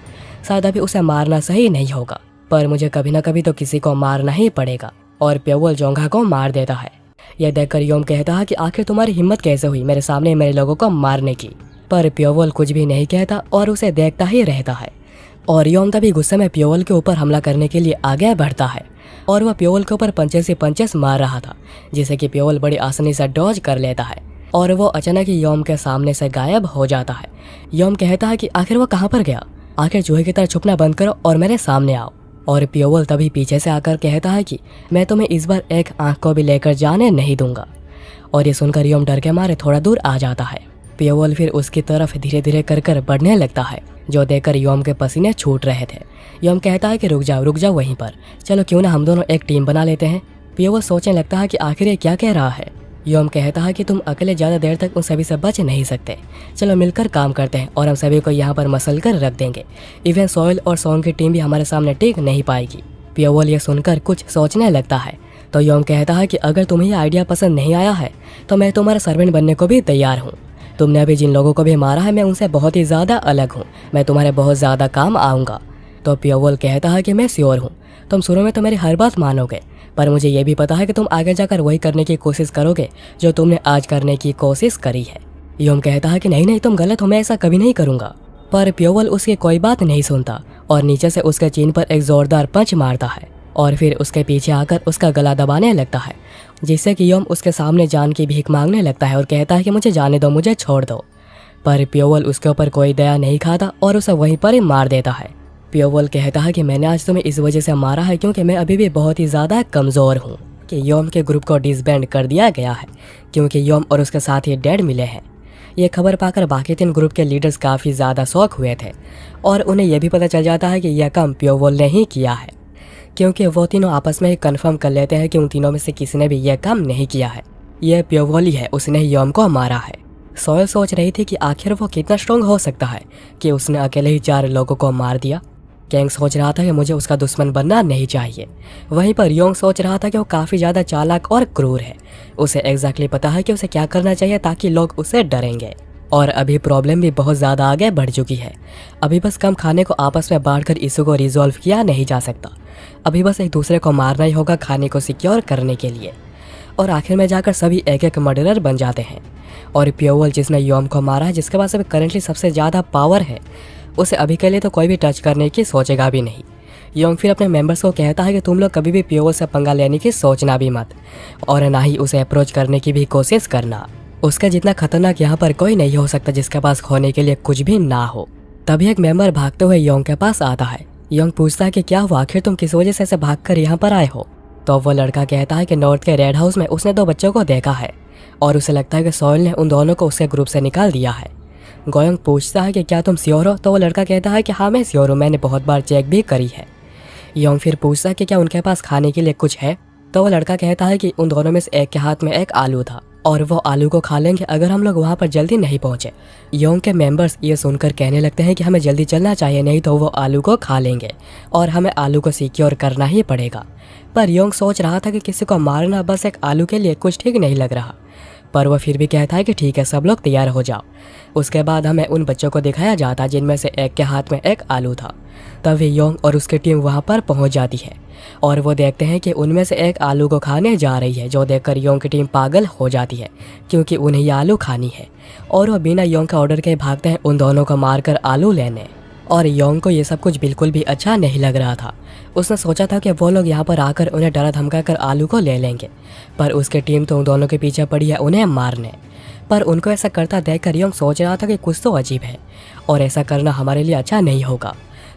शायद अभी उसे मारना सही नहीं होगा, पर मुझे कभी ना कभी तो किसी को मारना ही पड़ेगा। और प्योवल जोंगा को मार देता है। यह देखकर योम कहता है कि आखिर तुम्हारी हिम्मत कैसे हुई मेरे सामने मेरे लोगों को मारने की। पर प्योवल कुछ भी नहीं कहता और उसे देखता ही रहता है। और योम तभी गुस्से में प्योवल के ऊपर हमला करने के लिए आगे बढ़ता है और वह प्योवल के ऊपर पंचेस से पंचेस मार रहा था, जिसे कि प्योवल बड़ी आसानी से डॉज कर लेता है और वो अचानक ही योम के सामने से गायब हो जाता है। योम कहता है कि आखिर वो कहाँ पर गया, आखिर चूहे की तरह छुपना बंद करो और मेरे सामने आओ। और प्योवल तभी पीछे से आकर कहता है कि मैं तुम्हें इस बार एक आंख को भी लेकर जाने नहीं दूंगा। और ये सुनकर योम डर के मारे थोड़ा दूर आ जाता है। प्योवल फिर उसकी तरफ धीरे धीरे कर बढ़ने लगता है, जो देखकर योम के पसीने छूट रहे थे। योम कहता है कि रुक जाओ वहीं पर, चलो क्यों ना हम दोनों एक टीम बना लेते हैं। प्योवल सोचने लगता है कि आखिर ये क्या कह रहा है। योम कहता है कि तुम अकेले ज़्यादा देर तक उन सभी से बच नहीं सकते, चलो मिलकर काम करते हैं और हम सभी को यहाँ पर मसल कर रख देंगे। इवन सोयल और सॉन्ग की टीम भी हमारे सामने टिक नहीं पाएगी। प्योवल ये सुनकर कुछ सोचने लगता है। तो योम कहता है कि अगर तुम्हें ये आइडिया पसंद नहीं आया है तो मैं तुम्हारा सर्वेंट बनने को भी तैयार हूँ। तुमने अभी जिन लोगों को भी मारा है मैं उनसे बहुत ही ज़्यादा अलग हूँ, मैं तुम्हारे बहुत ज़्यादा काम आऊँगा। तो प्योवल कहता है कि मैं श्योर हूँ, तुम शुरू में तो मेरी हर बात मानोगे, पर मुझे ये भी पता है कि तुम आगे जाकर वही करने की कोशिश करोगे जो तुमने आज करने की कोशिश करी है। योम कहता है कि नहीं नहीं, तुम गलत हो, मैं ऐसा कभी नहीं करूँगा। पर प्योवल उसकी कोई बात नहीं सुनता और नीचे से उसके चीन पर एक जोरदार पंच मारता है और फिर उसके पीछे आकर उसका गला दबाने लगता है, जिससे कि योम उसके सामने जान की भीख मांगने लगता है और कहता है कि मुझे जाने दो, मुझे छोड़ दो। पर प्योवल उसके ऊपर कोई दया नहीं खाता और उसे वहीं पर ही मार देता है। प्योवल कहता है कि मैंने आज तुम्हें इस वजह से मारा है क्योंकि मैं अभी भी बहुत ही ज़्यादा कमज़ोर हूँ कि योम के ग्रुप को डिसबैंड कर दिया गया है क्योंकि योम और उसके साथ ही डेड मिले हैं। ये खबर पाकर बाकी 3 ग्रुप के लीडर्स काफ़ी ज़्यादा शौक हुए थे और उन्हें यह भी पता चल जाता है कि यह काम प्योवल ने ही किया है, क्योंकि वो तीनों आपस में ही कन्फर्म कर लेते हैं कि उन तीनों में से किसी ने भी यह काम नहीं किया है। यह प्योवल ही है, उसने योम को मारा है। सोयल सोच रही थी कि आखिर वो कितना स्ट्रॉन्ग हो सकता है कि उसने अकेले ही 4 लोगों को मार दिया। कैंग सोच रहा था कि मुझे उसका दुश्मन बनना नहीं चाहिए। वहीं पर योंग सोच रहा था कि वो काफ़ी ज़्यादा चालाक और क्रूर है। उसे एग्जैक्टली पता है कि उसे क्या करना चाहिए ताकि लोग उससे डरेंगे। और अभी प्रॉब्लम भी बहुत ज़्यादा आगे बढ़ चुकी है। अभी बस कम खाने को आपस में बांटकर इशू को रिजॉल्व किया नहीं जा सकता। अभी बस एक दूसरे को मारना ही होगा खाने को सिक्योर करने के लिए। और आखिर में जाकर सभी एक एक मर्डरर बन जाते हैं। और प्योवल जिसने योम को मारा है, जिसके पास अभी करेंटली सबसे ज़्यादा पावर है, उसे अभी के लिए तो कोई भी टच करने की सोचेगा भी नहीं। योंग फिर अपने मेंबर्स को कहता है कि तुम लोग कभी भी प्योवल से पंगा लेने की सोचना भी मत और ना ही उसे अप्रोच करने की भी कोशिश करना। उसका जितना खतरनाक यहाँ पर कोई नहीं हो सकता जिसके पास खोने के लिए कुछ भी ना हो। तभी एक मेंबर भागते हुए योंग के पास आता है। योंग पूछता है कि क्या हुआ, आखिर तुम किस वजह से ऐसे भागकर यहाँ पर आए हो। तो वो लड़का कहता है कि नॉर्थ के रेड हाउस में उसने 2 बच्चों को देखा है और उसे लगता है कि सोयल ने उन दोनों को उसके ग्रुप से निकाल दिया है। गोयंग पूछता है कि क्या तुम श्योर हो। तो वो लड़का कहता है कि हाँ मैं श्योर हूँ, मैंने बहुत बार चेक भी करी है। योंग फिर पूछता है कि क्या उनके पास खाने के लिए कुछ है। तो वो लड़का कहता है कि उन दोनों में से एक के हाथ में एक आलू था और वो आलू को खा लेंगे अगर हम लोग वहाँ पर जल्दी नहीं पहुँचे। योंग के मेंबर्स ये सुनकर कहने लगते हैं कि हमें जल्दी चलना चाहिए, नहीं तो वो आलू को खा लेंगे और हमें आलू को सिक्योर करना ही पड़ेगा। पर योंग सोच रहा था कि किसी को मारना बस एक आलू के लिए कुछ ठीक नहीं लग रहा। पर वह फिर भी कहता है कि ठीक है, सब लोग तैयार हो जाओ। उसके बाद हमें उन बच्चों को दिखाया जाता जिनमें से एक के हाथ में एक आलू था। तभी योंग और उसकी टीम वहां पर पहुंच जाती है और वो देखते हैं कि उनमें से एक आलू को खाने जा रही है, जो देखकर योंग की टीम पागल हो जाती है क्योंकि उन्हें ये आलू खानी है। और वो बिना योंग का ऑर्डर के भागते हैं उन दोनों को मारकर आलू लेने। और योंग को ये सब कुछ बिल्कुल भी अच्छा नहीं लग रहा था। उसने सोचा था कि वो लोग यहाँ पर आकर उन्हें डरा धमका कर आलू को ले लेंगे, पर उसकी टीम तो उन दोनों के पीछे पड़ी है उन्हें मारने। पर उनको ऐसा करता देखकर योंग सोच रहा था कि कुछ तो अजीब है और ऐसा करना हमारे लिए अच्छा नहीं होगा।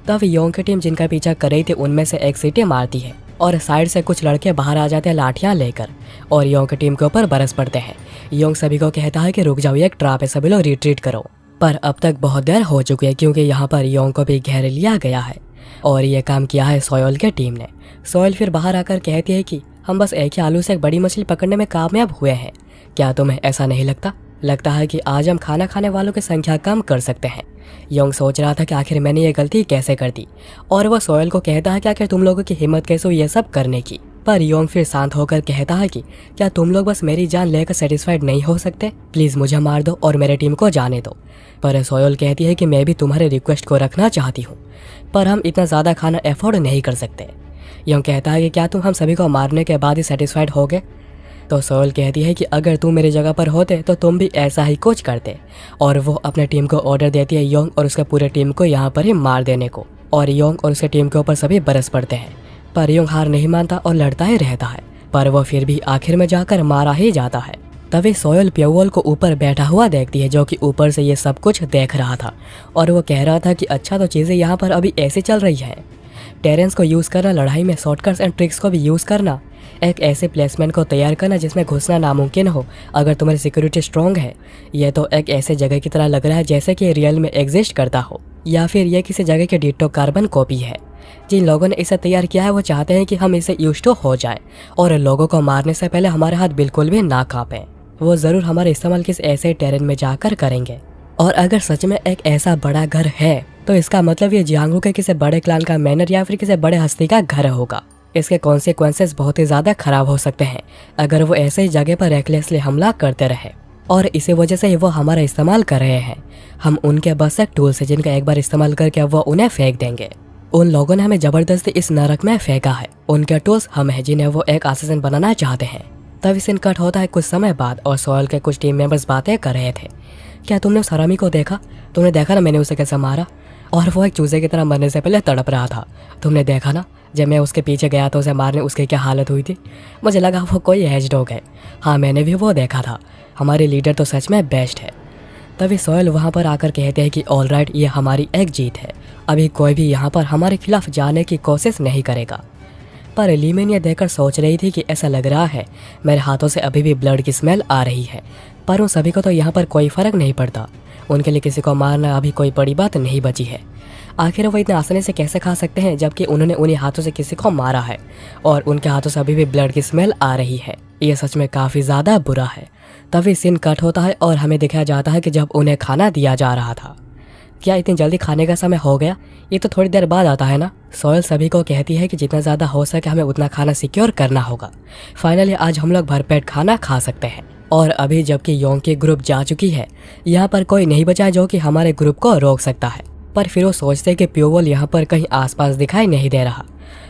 तब योंग की टीम जिनका पीछा कर रही थी उनमें से एक सीटी मारती है और साइड से कुछ लड़के बाहर आ जाते हैं लाठियाँ लेकर और योंग की टीम के ऊपर बरस पड़ते हैं। योंग सभी को कहता है कि रुक जाओ, ये एक ट्रैप है, सभी लोग रिट्रीट करो। पर अब तक बहुत देर हो चुकी है क्योंकि यहाँ पर योंग को भी घेर लिया गया है और ये काम किया है सोयल के टीम ने। सोयल फिर बाहर आकर कहती है कि हम बस एक ही आलू से एक बड़ी मछली पकड़ने में कामयाब हुए हैं, क्या तुम्हें ऐसा नहीं लगता? लगता है कि आज हम खाना खाने वालों की संख्या कम कर सकते हैं। योंग सोच रहा था कि आखिर मैंने ये गलती कैसे कर दी और वह सोयल को कहता है कि आखिर तुम लोगों की हिम्मत कैसे हुई ये सब करने की। पर योंग फिर शांत होकर कहता है कि क्या तुम लोग बस मेरी जान लेकर सेटिस्फाइड नहीं हो सकते? प्लीज़ मुझे मार दो और मेरे टीम को जाने दो। पर सोयल कहती है कि मैं भी तुम्हारे रिक्वेस्ट को रखना चाहती हूँ, पर हम इतना ज़्यादा खाना अफोर्ड नहीं कर सकते। योंग कहता है कि क्या तुम हम सभी को मारने के बाद ही सेटिस्फाइड हो गए? तो सोयल कहती है कि अगर तुम मेरी जगह पर होते तो तुम भी ऐसा ही कुछ करते। और वो अपने टीम को ऑर्डर देती है योंग और उसके पूरे टीम को यहाँ पर ही मार देने को। और योंग और उसके टीम के ऊपर सभी बरस पड़ते हैं, पर योंग हार नहीं मानता और लड़ता ही रहता है। पर वो फिर भी आखिर में जाकर मारा ही जाता है। तभी सोयल प्योवल को ऊपर बैठा हुआ देखती है, जो कि ऊपर से ये सब कुछ देख रहा था और वो कह रहा था कि अच्छा तो चीज़ें यहाँ पर अभी ऐसे चल रही है। टेरेंस को यूज़ करना, लड़ाई में शॉर्टकट्स एंड ट्रिक्स को भी यूज़ करना, एक ऐसे प्लेसमेंट को तैयार करना जिसमें घुसना नामुमकिन हो अगर तुम्हारी सिक्योरिटी स्ट्रॉन्ग है। यह तो एक ऐसे जगह की तरह लग रहा है जैसे कि रियल में एग्जिस्ट करता हो या फिर यह किसी जगह की डिट्टो कार्बन कॉपी है। जिन लोगों ने इसे तैयार किया है वो चाहते हैं कि हम इसे यूज टू हो जाए और लोगों को मारने से पहले हमारे हाथ बिल्कुल भी ना कांपें। वो ज़रूर हमारे इस्तेमाल किस ऐसे टेरेन में जाकर करेंगे। और अगर सच में एक ऐसा बड़ा घर है तो इसका मतलब ये जियांगू के किसी बड़े क्लान का मैनर या फिर किसी बड़े हस्ती का घर होगा। इसके कॉन्सिक्वेंसेस बहुत ही ज़्यादा खराब हो सकते हैं अगर वो ऐसे ही जगह पर रेकलेसली हमला करते रहे और इसी वजह से वो हमारा इस्तेमाल कर रहे हैं। हम उनके बस एक टूल्स है जिनका एक बार इस्तेमाल करके वो उन्हें फेंक देंगे। उन लोगों ने हमें जबरदस्ती इस नरक में फेंका है। उनके टूल्स हम हैं जिन्हें वो एक असिस्टेंट बनाना चाहते हैं। तभी सीन कट होता है कुछ समय बाद और सोहेल के कुछ टीम मेंबर्स बातें कर रहे थे। क्या तुमने उस हरामी को देखा? तुमने देखा ना मैंने उसे कैसे मारा? और वो एक चूजे की तरह मरने से पहले तड़प रहा था। तुमने देखा ना जब मैं उसके पीछे गया तो उसे मारने उसकी क्या हालत हुई थी? मुझे लगा वो कोई हेज डॉग है। हाँ मैंने भी वो देखा था। हमारी लीडर तो सच में बेस्ट है। तभी सोहेल वहाँ पर आकर कहते हैं कि ऑल राइट, ये हमारी एक जीत है। अभी कोई भी यहाँ पर हमारे खिलाफ जाने की कोशिश नहीं करेगा। पर लीमिन ये देखकर सोच रही थी कि ऐसा लग रहा है मेरे हाथों से अभी भी ब्लड की स्मेल आ रही है। पर उन सभी को तो यहाँ पर कोई फ़र्क नहीं पड़ता। उनके लिए किसी को मारना अभी कोई बड़ी बात नहीं बची है। आखिर वो इतने आसानी से कैसे खा सकते हैं जबकि उन्होंने उन्हीं हाथों से किसी को मारा है और उनके हाथों से अभी भी ब्लड की स्मेल आ रही है। ये सच में काफ़ी ज़्यादा बुरा है। तभी सीन कट होता है और हमें दिखाया जाता है कि जब उन्हें खाना दिया जा रहा था। क्या इतनी जल्दी खाने का समय हो गया? ये तो थोड़ी देर बाद आता है ना। सोहेल सभी को कहती है कि जितना ज़्यादा हो सके हमें उतना खाना सिक्योर करना होगा। फाइनली आज हम लोग भरपेट खाना खा सकते हैं। और अभी जबकि योंग की ग्रुप जा चुकी है, यहाँ पर कोई नहीं बचा जो कि हमारे ग्रुप को रोक सकता है। पर फिर वो सोचते कि प्योवल यहाँ पर कहीं आसपास दिखाई नहीं दे रहा।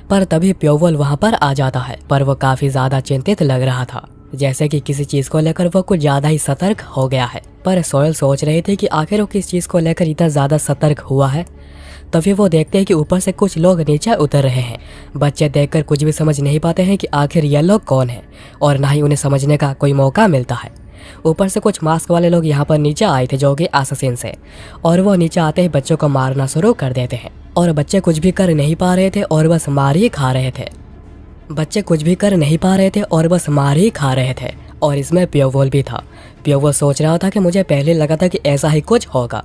पर तभी प्योवल वहाँ पर आ जाता है। पर वो काफ़ी ज़्यादा चिंतित लग रहा था, जैसे कि किसी चीज़ को लेकर वो कुछ ज़्यादा ही सतर्क हो गया है। पर सोहेल सोच रहे थे कि आखिर वो किस चीज़ को लेकर इतना ज़्यादा सतर्क हुआ है। तभी वो देखते हैं कि ऊपर से कुछ लोग नीचे उतर रहे हैं। बच्चे देखकर कुछ भी समझ नहीं पाते हैं कि आखिर ये लोग कौन है और ना ही उन्हें समझने का कोई मौका मिलता है। ऊपर से कुछ मास्क वाले लोग यहाँ पर नीचे आए थे जो कि असासिन से, और वो नीचे आते ही बच्चों को मारना शुरू कर देते हैं। और बच्चे कुछ भी कर नहीं पा रहे थे और बस मार ही खा रहे थे। बच्चे कुछ भी कर नहीं पा रहे थे और बस मार ही खा रहे थे। और इसमें प्योवल भी था। प्योवल सोच रहा था कि मुझे पहले लगा था कि ऐसा ही कुछ होगा,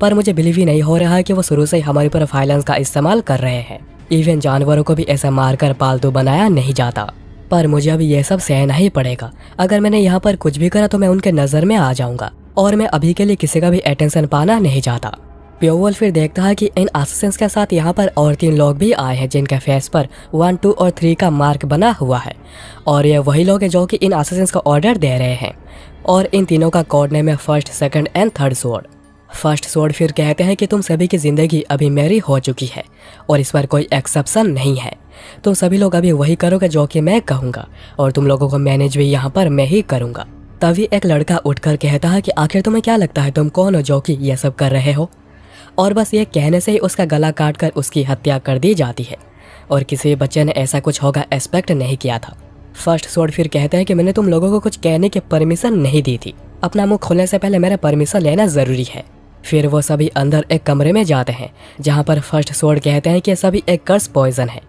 पर मुझे बिलीव ही नहीं हो रहा है कि वो शुरू से ही हमारे ऊपर वायलेंस का इस्तेमाल कर रहे हैं। इवन जानवरों को भी ऐसा मारकर पालतू बनाया नहीं जाता। पर मुझे अभी ये सब सहना ही पड़ेगा। अगर मैंने यहाँ पर कुछ भी करा तो मैं उनके नज़र में आ जाऊंगा और मैं अभी के लिए किसी का भी अटेंशन पाना नहीं चाहता। प्योवल फिर देखता है कि इन असिस्टेंट्स के साथ यहाँ पर और 3 लोग भी आए हैं जिनके फेस पर 1, 2 और 3 का मार्क बना हुआ है। और ये वही लोग हैं जो कि इन असिस्टेंट्स को ऑर्डर दे रहे हैं। और इन तीनों का कोड नेम है first, second and third sword. First sword फिर कहते हैं कि तुम सभी की ज़िंदगी अभी मेरी हो चुकी है और इस पर कोई एक्सेप्शन नहीं है। तुम सभी लोग अभी वही करोगे जो कि मैं कहूँगा और तुम लोगों को मैनेज भी यहाँ पर मैं ही करूँगा। तभी एक लड़का उठकर कहता है कि आखिर तुम्हें क्या लगता है तुम कौन हो जो कि ये सब कर रहे हो? और बस ये कहने से ही उसका गला काटकर उसकी हत्या कर दी जाती है। और किसी बच्चे ने ऐसा कुछ होगा एक्सपेक्ट नहीं किया था। फर्स्ट स्वॉर्ड फिर कहते हैं कि मैंने तुम लोगों को कुछ कहने की परमिशन नहीं दी थी। अपना मुंह खोलने से पहले मेरा परमिशन लेना ज़रूरी है। फिर वो सभी अंदर एक कमरे में जाते हैं जहाँ पर फर्स्ट स्वॉर्ड कहते हैं कि सभी एक कर्स पॉइजन है।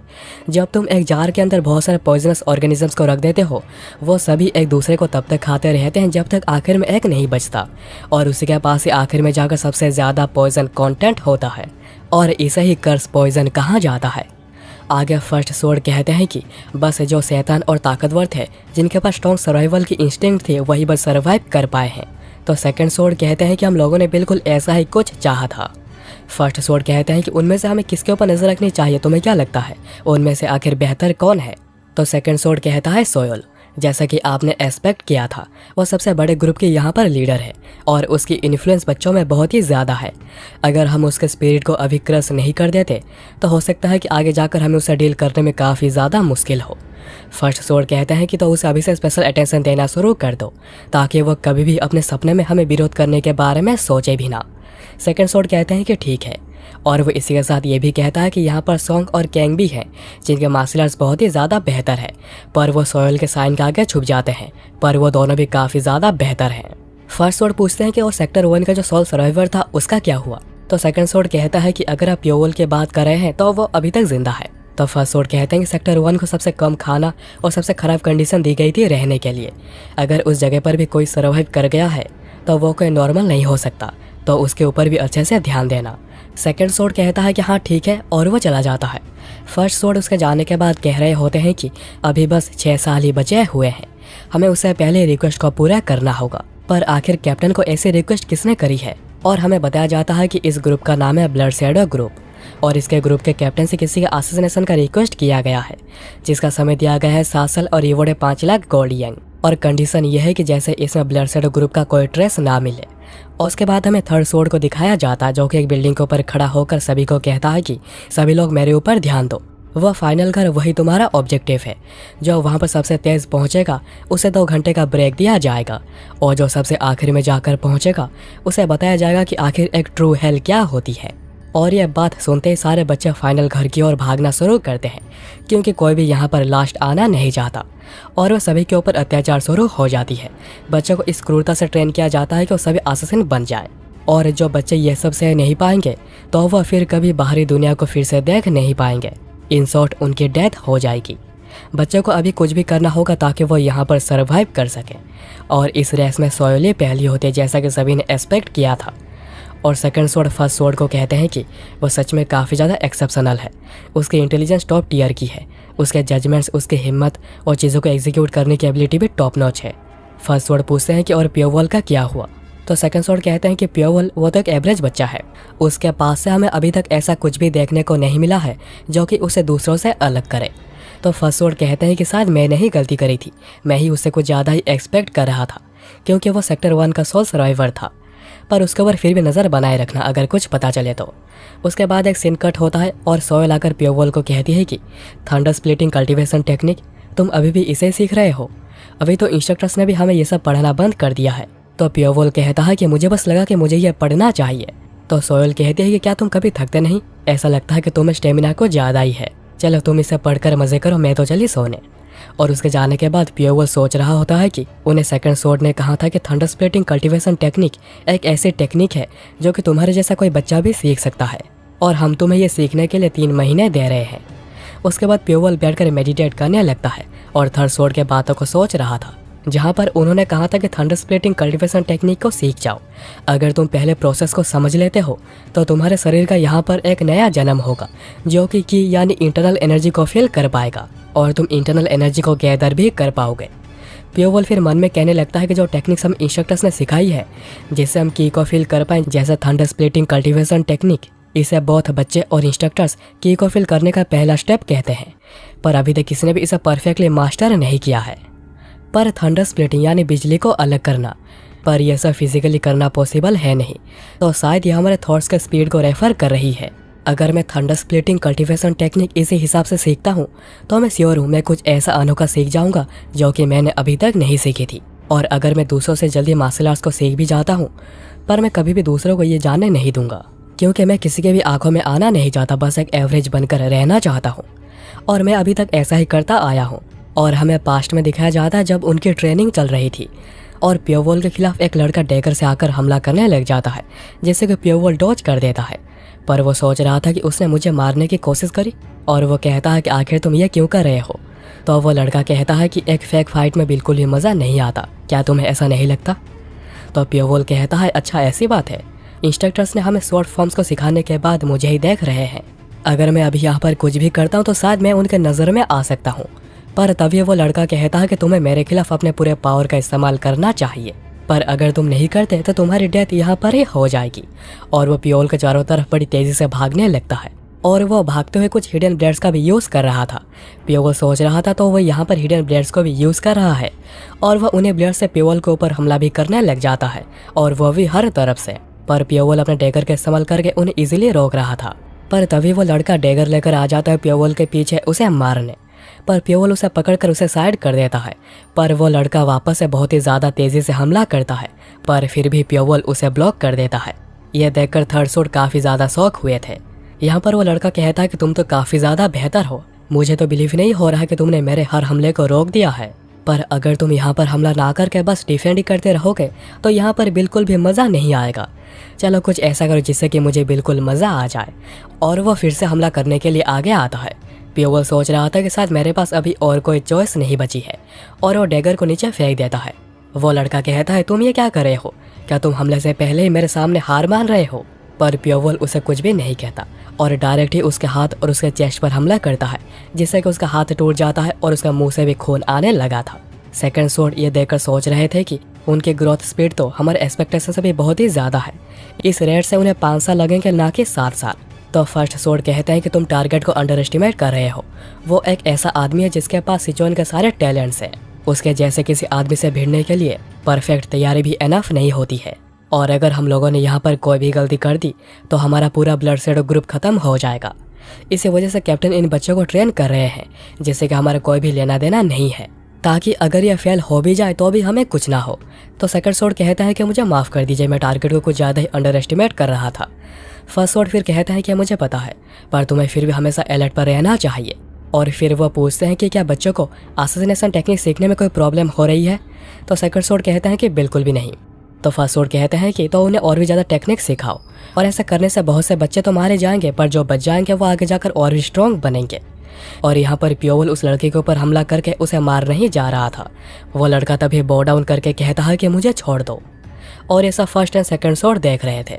जब तुम एक जार के अंदर बहुत सारे पॉइजनस ऑर्गेनिजम्स को रख देते हो, वो सभी एक दूसरे को तब तक खाते रहते हैं जब तक आखिर में एक नहीं बचता और उसी के पास ही आखिर में जाकर सबसे ज़्यादा पॉइजन कंटेंट होता है और इसे ही कर्स पॉइजन कहा जाता है। आगे फर्स्ट स्वॉर्ड कहते हैं कि बस जो शैतान और ताकतवर थे जिनके पास स्ट्रॉन्ग सर्वाइवल की इंस्टिंक्ट थी वही बस सर्वाइव कर पाए हैं। तो सेकंड स्वॉर्ड कहते हैं कि हम लोगों ने बिल्कुल ऐसा ही कुछ चाहा था। फर्स्ट स्वॉर्ड कहते हैं कि उनमें से हमें किसके ऊपर नजर रखनी चाहिए, तुम्हें क्या लगता है उनमें से आखिर बेहतर कौन है? तो सेकंड स्वॉर्ड कहता है सोहेल। जैसा कि आपने एक्सपेक्ट किया था, वो सबसे बड़े ग्रुप के यहाँ पर लीडर है और उसकी इन्फ्लुएंस बच्चों में बहुत ही ज़्यादा है। अगर हम उसके स्पिरिट को अभी क्रश नहीं कर देते तो हो सकता है कि आगे जाकर हमें उसे डील करने में काफ़ी ज़्यादा मुश्किल हो। फर्स्ट स्वॉर्ड कहते हैं कि तो उसे अभी से स्पेशल अटेंशन देना शुरू कर दो ताकि वो कभी भी अपने सपने में हमें विरोध करने के बारे में सोचे भी ना। सेकंड स्वॉर्ड कहते हैं कि ठीक है, और वो इसी के साथ ये भी कहता है कि यहाँ पर सॉन्ग और कैंग भी हैं जिनके मार्शल आर्ट्स बहुत ही ज़्यादा बेहतर है, पर वो सोहेल के साइन के आगे छुप जाते हैं, पर वो दोनों भी काफ़ी ज़्यादा बेहतर हैं। फर्स्ट स्वॉर्ड पूछते हैं कि और सेक्टर 1 का जो सोल सर्वाइवर था उसका क्या हुआ? तो सेकंड स्वॉर्ड कहता है कि अगर आप प्योवल की बात कर रहे हैं तो वो अभी तक जिंदा है। तो फर्स्ट स्वॉर्ड कहते हैं कि सेक्टर 1 को सबसे कम खाना और सबसे ख़राब कंडीशन दी गई थी रहने के लिए। अगर उस जगह पर भी कोई सर्वाइव कर गया है तो वो कोई नॉर्मल नहीं हो सकता, तो उसके ऊपर भी अच्छे से ध्यान देना। सेकंड स्वॉर्ड कहता है कि हाँ ठीक है, और वो चला जाता है। फर्स्ट स्वॉर्ड उसके जाने के बाद कह रहे होते हैं कि अभी बस 6 साल ही बचे हुए हैं, हमें उससे पहले रिक्वेस्ट को पूरा करना होगा। पर आखिर कैप्टन को ऐसी रिक्वेस्ट किसने करी है? और हमें बताया जाता है कि इस ग्रुप का नाम है ब्लड शैडो ग्रुप और इसके ग्रुप के कैप्टन से किसी के असैसिनेशन का रिक्वेस्ट किया गया है जिसका समय दिया गया है 7 साल और रिवॉर्ड है 5 लाख गोल्ड यंग। और कंडीशन यह है कि जैसे इसमें ब्लड सेड ग्रुप का कोई ट्रेस ना मिले। और उसके बाद हमें थर्ड सोर्ड को दिखाया जाता है, जो कि एक बिल्डिंग के ऊपर खड़ा होकर सभी को कहता है कि सभी लोग मेरे ऊपर ध्यान दो, वह फाइनल घर वही तुम्हारा ऑब्जेक्टिव है। जो वहाँ पर सबसे तेज पहुँचेगा उसे 2 घंटे का ब्रेक दिया जाएगा, और जो सबसे आखिर में जाकर पहुँचेगा उसे बताया जाएगा कि आखिर एक ट्रू हेल क्या होती है। और यह बात सुनते ही सारे बच्चे फाइनल घर की ओर भागना शुरू करते हैं, क्योंकि कोई भी यहाँ पर लास्ट आना नहीं चाहता। और वह सभी के ऊपर अत्याचार शुरू हो जाती है। बच्चों को इस क्रूरता से ट्रेन किया जाता है कि वो सभी असैसिन बन जाएं। और जो बच्चे ये सब सह नहीं पाएंगे तो वह फिर कभी बाहरी दुनिया को फिर से देख नहीं पाएंगे। इन शॉर्ट उनकी डेथ हो जाएगी। बच्चों को अभी कुछ भी करना होगा ताकि वो यहाँ पर सर्वाइव कर सके। और इस रेस में सोयली पहली होती है, जैसा कि सभी ने एक्सपेक्ट किया था। और सेकंड स्वॉर्ड फर्स्ट स्वॉर्ड को कहते हैं कि वो सच में काफ़ी ज़्यादा एक्सेप्शनल है। उसकी इंटेलिजेंस टॉप टीयर की है, उसके जजमेंट्स, उसकी हिम्मत और चीज़ों को एग्जीक्यूट करने की एबिलिटी भी टॉप नॉच है। फर्स्ट स्वॉर्ड पूछते हैं कि और प्योवल का क्या हुआ, तो सेकंड स्वॉर्ड कहते हैं कि प्योवल वो तो एक एवरेज बच्चा है, उसके पास से हमें अभी तक ऐसा कुछ भी देखने को नहीं मिला है जो कि उसे दूसरों से अलग करे। तो फर्स्ट स्वॉर्ड कहते हैं कि शायद मैंने ही गलती करी थी, मैं ही उससे कुछ ज़्यादा ही एक्सपेक्ट कर रहा था, क्योंकि वो सेक्टर 1 का सोल सर्वाइवर था। पर उसके ऊपर फिर भी नज़र बनाए रखना अगर कुछ पता चले तो। उसके बाद एक सीन कट होता है और सोयल आकर प्योवल को कहती है कि थंडर स्प्लिटिंग कल्टीवेशन टेक्निक, तुम अभी भी इसे सीख रहे हो? अभी तो इंस्ट्रक्टर्स ने भी हमें ये सब पढ़ना बंद कर दिया है। तो प्योवल कहता है कि मुझे बस लगा कि मुझे ये पढ़ना चाहिए। तो सोयल कहती है कि क्या तुम कभी थकते नहीं? ऐसा लगता है कि तुम्हें स्टेमिना को ज़्यादा ही है, चलो तुम इसे पढ़कर मज़े करो, मैं तो चली सोने। और उसके जाने के बाद प्योवल सोच रहा होता है कि उन्हें सेकंड स्वॉर्ड ने कहा था कि थंडर स्प्लिटिंग कल्टीवेशन टेक्निक एक ऐसी टेक्निक है जो कि तुम्हारे जैसा कोई बच्चा भी सीख सकता है, और हम तुम्हें ये सीखने के लिए 3 महीने दे रहे हैं। उसके बाद प्योवल बैठकर मेडिटेट करने लगता है और थर्ड स्वॉर्ड के बातों को सोच रहा था, जहाँ पर उन्होंने कहा था कि थंडर स्प्लिटिंग कल्टीवेशन टेक्निक को सीख जाओ। अगर तुम पहले प्रोसेस को समझ लेते हो तो तुम्हारे शरीर का यहाँ पर एक नया जन्म होगा, जो कि यानी इंटरनल एनर्जी को फील कर पाएगा, और तुम इंटरनल एनर्जी को गैदर भी कर पाओगे। प्योवल फिर मन में कहने लगता है कि जो टेक्निक्स हम इंस्ट्रक्टर्स ने सिखाई है, जिससे हम की को फील कर पाएं, जैसे थंडर स्प्लिटिंग कल्टीवेशन टेक्निक, इसे बहुत बच्चे और इंस्ट्रक्टर्स की को फील करने का पहला स्टेप कहते हैं। पर अभी तक किसी ने भी इसे परफेक्टली मास्टर नहीं किया है। पर थंडर स्प्लिटिंग यानी बिजली को अलग करना, पर यह सब फिजिकली करना पॉसिबल है नहीं, तो शायद यह हमारे थॉट्स के स्पीड को रेफर कर रही है। अगर मैं थंडर स्प्लिटिंग कल्टीवेशन टेक्निक इसी हिसाब से सीखता हूँ तो मैं श्योर हूँ मैं कुछ ऐसा अनोखा सीख जाऊँगा जो कि मैंने अभी तक नहीं सीखी थी। और अगर मैं दूसरों से जल्दी मार्शल आर्ट्स को सीख भी जाता हूँ, पर मैं कभी भी दूसरों को ये जानने नहीं दूंगा, क्योंकि मैं किसी के भी आंखों में आना नहीं चाहता, बस एक एवरेज बनकर रहना चाहता हूँ। और मैं अभी तक ऐसा ही करता आया हूँ। और हमें पास्ट में दिखाया जाता है जब उनकी ट्रेनिंग चल रही थी और प्योवल के खिलाफ एक लड़का डैगर से आकर हमला करने लग जाता है, जिससे कि प्योवल डॉज कर देता है। पर वो सोच रहा था कि उसने मुझे मारने की कोशिश करी, और वो कहता है कि आखिर तुम ये क्यों कर रहे हो? तो वो लड़का कहता है कि एक फेक फाइट में बिल्कुल भी मज़ा नहीं आता, क्या तुम्हें ऐसा नहीं लगता? तो प्योवल कहता है अच्छा ऐसी बात है, इंस्ट्रक्टर्स ने हमें शॉर्ट फॉर्म्स को सिखाने के बाद मुझे ही देख रहे हैं, अगर मैं अभी यहाँ पर कुछ भी करता हूँ तो शायद मैं उनके नज़र में आ सकता हूँ। पर तभी वो लड़का कहता है कि तुम्हें मेरे खिलाफ अपने पूरे पावर का इस्तेमाल करना चाहिए, पर अगर तुम नहीं करते तो तुम्हारी डेथ यहाँ पर ही हो जाएगी। और वो प्योवल के चारों तरफ बड़ी तेजी से भागने लगता है, और वो भागते हुए कुछ हिडन ब्लेड्स का भी यूज़ कर रहा था। प्योवल सोच रहा था तो वो यहाँ पर हिडन ब्लेड्स को भी यूज़ कर रहा है, और वह उन्हें ब्लेड से प्योवल के ऊपर हमला भी करने लग जाता है, और वह भी हर तरफ से। पर प्योवल अपने डैगर का इस्तेमाल करके उन्हें इजीली रोक रहा था। पर तभी वो लड़का डैगर लेकर आ जाता है प्योवल के पीछे उसे मारने, पर प्योवल उसे पकड़कर उसे साइड कर देता है। पर वो लड़का वापस से बहुत ही ज़्यादा तेज़ी से हमला करता है, पर फिर भी प्योवल उसे ब्लॉक कर देता है। यह देखकर थर्ड स्वॉर्ड काफ़ी ज़्यादा शॉक हुए थे। यहाँ पर वो लड़का कहता है कि तुम तो काफ़ी ज़्यादा बेहतर हो, मुझे तो बिलीव नहीं हो रहा है कि तुमने मेरे हर हमले को रोक दिया है। पर अगर तुम यहाँ पर हमला ना करके बस डिफेंड ही करते रहोगे तो यहाँ पर बिल्कुल भी मज़ा नहीं आएगा। चलो कुछ ऐसा करो जिससे कि मुझे बिल्कुल मज़ा आ जाए। और वो फिर से हमला करने के लिए आगे आता है। प्योवल सोच रहा था कि शायद मेरे पास अभी और कोई चॉइस नहीं बची है, और वो डैगर को नीचे फेंक देता है। वो लड़का कहता है तुम ये क्या कर रहे हो, क्या तुम हमले से पहले ही मेरे सामने हार मान रहे हो? पर प्योवल उसे कुछ भी नहीं कहता और डायरेक्ट ही उसके हाथ और उसके चेस्ट पर हमला करता है, जिससे कि उसका हाथ टूट जाता है और उसका मुंह से भी खून आने लगा था। सेकंड स्वॉर्ड ये देखकर सोच रहे थे कि उनकी ग्रोथ स्पीड तो हमारे एक्सपेक्टेशन से भी बहुत ही ज़्यादा है। इस रेट से उन्हें 5 साल लगेंगे, ना कि 7 साल। तो फर्स्ट स्वॉर्ड कहते हैं कि तुम टारगेट को अंडर एस्टिमेट कर रहे हो। वो एक ऐसा आदमी है जिसके पास सिचुएन के सारे टैलेंट्स हैं। उसके जैसे किसी आदमी से भिड़ने के लिए परफेक्ट तैयारी भी एनफ नहीं होती है। और अगर हम लोगों ने यहाँ पर कोई भी गलती कर दी तो हमारा पूरा ब्लड शेडो ग्रुप खत्म हो जाएगा। इसी वजह से कैप्टन इन बच्चों को ट्रेन कर रहे हैं जिससे कि हमारा कोई भी लेना देना नहीं है, ताकि अगर यह फेल हो भी जाए तो भी हमें कुछ ना हो। तो सेकंड सोर्ड कहता है कि मुझे माफ़ कर दीजिए, मैं टारगेट को कुछ ज़्यादा ही अंडर एस्टिमेट कर रहा था। फर्स्ट सोर्ड फिर कहता है कि मुझे पता है, पर तुम्हें फिर भी हमेशा अलर्ट पर रहना चाहिए। और फिर वो पूछते हैं कि क्या बच्चों को असैसिनेशन टेक्निक सीखने में कोई प्रॉब्लम हो रही है। तो सेकंड सोर्ड कहते हैं कि बिल्कुल भी नहीं। तो फर्स्ट सोर्ड कहते हैं कि तो उन्हें और भी ज़्यादा टेक्निक सिखाओ, और ऐसा करने से बहुत से बच्चे तो मारे जाएंगे, पर जो बच जाएंगे वो आगे जाकर और भी स्ट्रॉन्ग बनेंगे। और यहाँ पर प्योवल उस लड़के के ऊपर हमला करके उसे मार नहीं जा रहा था। वो लड़का तभी बो डाउन करके कहता है कि मुझे छोड़ दो। और ऐसा फर्स्ट एंड सेकंड सोर्ड देख रहे थे,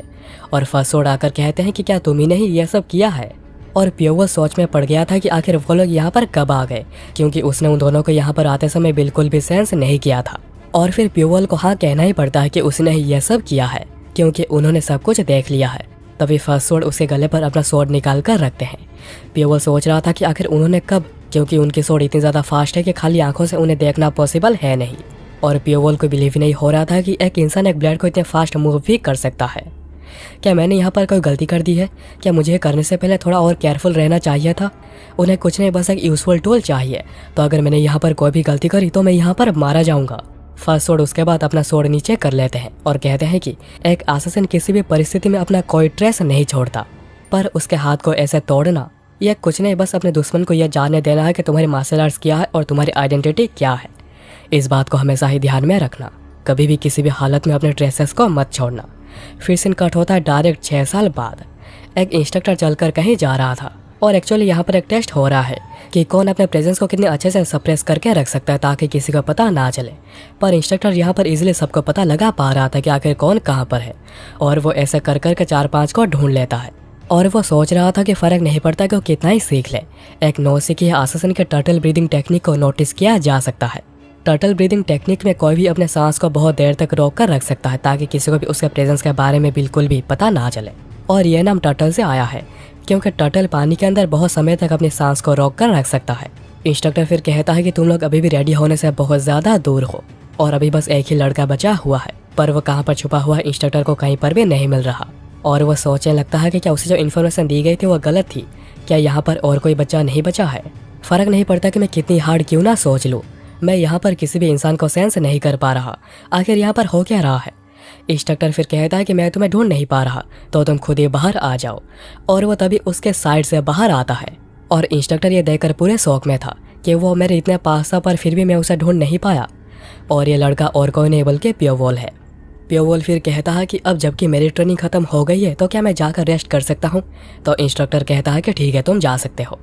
और फर्स्ट सोर्ड आकर कहते हैं कि क्या तुम ही ने यह सब किया है। और प्योवल सोच में पड़ गया था कि आखिर वो लोग यहाँ पर कब आ गए, क्योंकि उसने उन दोनों को यहाँ पर आते समय बिल्कुल भी सेंस नहीं किया था। और फिर प्योवल को हाँ कहना ही पड़ता है कि उसने ही यह सब किया है, क्योंकि उन्होंने सब कुछ देख लिया है। तभी फर्स्ट सोर्ड उसके गले पर अपना सोर्ड निकाल कर रखते हैं। प्योवल सोच रहा था कि आखिर उन्होंने कब, क्योंकि उनकी सोर्ड इतनी ज़्यादा फास्ट है कि खाली आंखों से उन्हें देखना पॉसिबल है नहीं। और प्योवल को बिलीव नहीं हो रहा था कि एक इंसान एक ब्लेड को इतने फास्ट मूव भी कर सकता है। क्या मैंने यहाँ पर कोई गलती कर दी है? क्या मुझे करने से पहले थोड़ा और केयरफुल रहना चाहिए था? उन्हें कुछ नहीं, बस एक यूजफुल टूल चाहिए। तो अगर मैंने यहाँ पर कोई भी गलती करी तो मैं यहाँ पर मारा जाऊँगा। फर्स्ट सोर्ड उसके बाद अपना सोर्ड नीचे कर लेते हैं और कहते हैं कि एक असैसिन किसी भी परिस्थिति में अपना कोई ट्रेस नहीं छोड़ता, पर उसके हाथ को ऐसे तोड़ना यह कुछ नहीं, बस अपने दुश्मन को यह जानने देना है कि तुम्हारी मार्शल आर्ट्स क्या है और तुम्हारी आइडेंटिटी क्या है। इस बात को हमेशा ही ध्यान में रखना, कभी भी किसी भी हालत में अपने ट्रेसेस को मत छोड़ना। फिर सीन कट होता है डायरेक्ट 6 साल बाद। एक इंस्ट्रक्टर चलकर कहीं जा रहा था, और एक्चुअली यहाँ पर एक टेस्ट हो रहा है कि कौन अपने प्रेजेंस को कितने अच्छे से सप्रेस करके रख सकता है ताकि किसी को पता ना चले। पर इंस्ट्रक्टर यहाँ पर इजीली सबको पता लगा पा रहा था कि आखिर कौन कहाँ पर है, और वो ऐसे कर कर के 4-5 को ढूंढ लेता है। और वो सोच रहा था कि फ़र्क नहीं पड़ता कि वो कितना ही सीख ले, एक नौसिखिए असैसिन के टर्टल ब्रीदिंग टेक्निक को नोटिस किया जा सकता है। टर्टल ब्रीदिंग टेक्निक में कोई भी अपने सांस को बहुत देर तक रोक कर रख सकता है ताकि किसी को भी उसके प्रेजेंस के बारे में बिल्कुल भी पता ना चले। और यह नाम टर्टल से आया है क्योंकि टर्टल पानी के अंदर बहुत समय तक अपनी सांस को रोक कर रख सकता है। इंस्ट्रक्टर फिर कहता है कि तुम लोग अभी भी रेडी होने से बहुत ज़्यादा दूर हो, और अभी बस एक ही लड़का बचा हुआ है, पर वो कहाँ पर छुपा हुआ है इंस्ट्रक्टर को कहीं पर भी नहीं मिल रहा। और वह सोचने लगता है कि क्या उसे जो इन्फॉर्मेशन दी गई थी वो गलत थी, क्या यहाँ पर और कोई बच्चा नहीं बचा है। फ़र्क नहीं पड़ता कि मैं कितनी हार्ड क्यों ना सोच लूँ, मैं यहाँ पर किसी भी इंसान को सेंस नहीं कर पा रहा, आखिर यहाँ पर हो क्या रहा है। इंस्ट्रक्टर फिर कहता है कि मैं तुम्हें ढूंढ नहीं पा रहा, तो तुम खुद ही बाहर आ जाओ। और वो तभी उसके साइड से बाहर आता है, और इंस्ट्रक्टर ये देखकर पूरे शौक में था कि वो मेरे इतने पास था पर फिर भी मैं उसे ढूंढ नहीं पाया। और ये लड़का और कोई नहीं बल्कि प्योवल है। प्योवल फिर कहता है कि अब जबकि मेरी ट्रेनिंग खत्म हो गई है तो क्या मैं जाकर रेस्ट कर सकता हूँ। तो इंस्ट्रक्टर कहता है कि ठीक है, तुम जा सकते हो।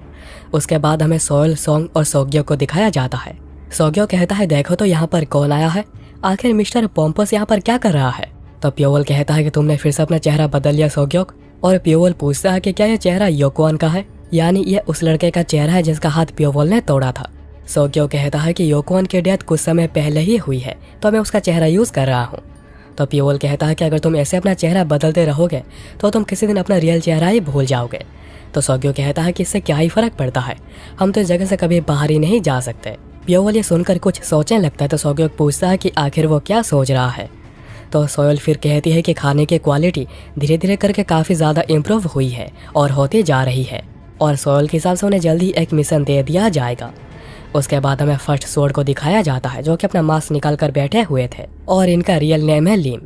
उसके बाद हमें सोयल, सोंग और सोग्यो को दिखाया जाता है। सोग्यो कहता है देखो तो यहाँ पर कौन आया है, आखिर मिस्टर पोम्पस यहाँ पर क्या कर रहा है। तो प्योवल कहता है कि तुमने फिर से अपना चेहरा बदल लिया सोग्यो। और प्योवल पूछता है कि क्या यह चेहरा योकोन का है, यानी यह उस लड़के का चेहरा है जिसका हाथ प्योवल ने तोड़ा था। सोग्यो कहता है कि योकोन की डेथ कुछ समय पहले ही हुई है, तो मैं उसका चेहरा यूज कर रहा हूँ। तो प्योवल कहता है कि अगर तुम ऐसे अपना चेहरा बदलते रहोगे तो तुम किसी दिन अपना रियल चेहरा ही भूल जाओगे। तो सोग्यो कहता है कि इससे क्या ही फर्क पड़ता है, हम तो इस जगह से कभी बाहर ही नहीं जा सकते। प्योवल ये सुनकर कुछ सोचने लगता है, तो सोग्यो पूछता है कि आखिर वो क्या सोच रहा है। तो सोयल फिर कहती है कि खाने की क्वालिटी धीरे धीरे करके काफ़ी ज़्यादा इम्प्रूव हुई है और होती जा रही है, और सोयल के हिसाब से उन्हें जल्दी एक मिशन दे दिया जाएगा। उसके बाद हमें फर्स्ट सोर्ड को दिखाया जाता है जो कि अपना मास्क निकाल कर बैठे हुए थे, और इनका रियल नेम है लिम।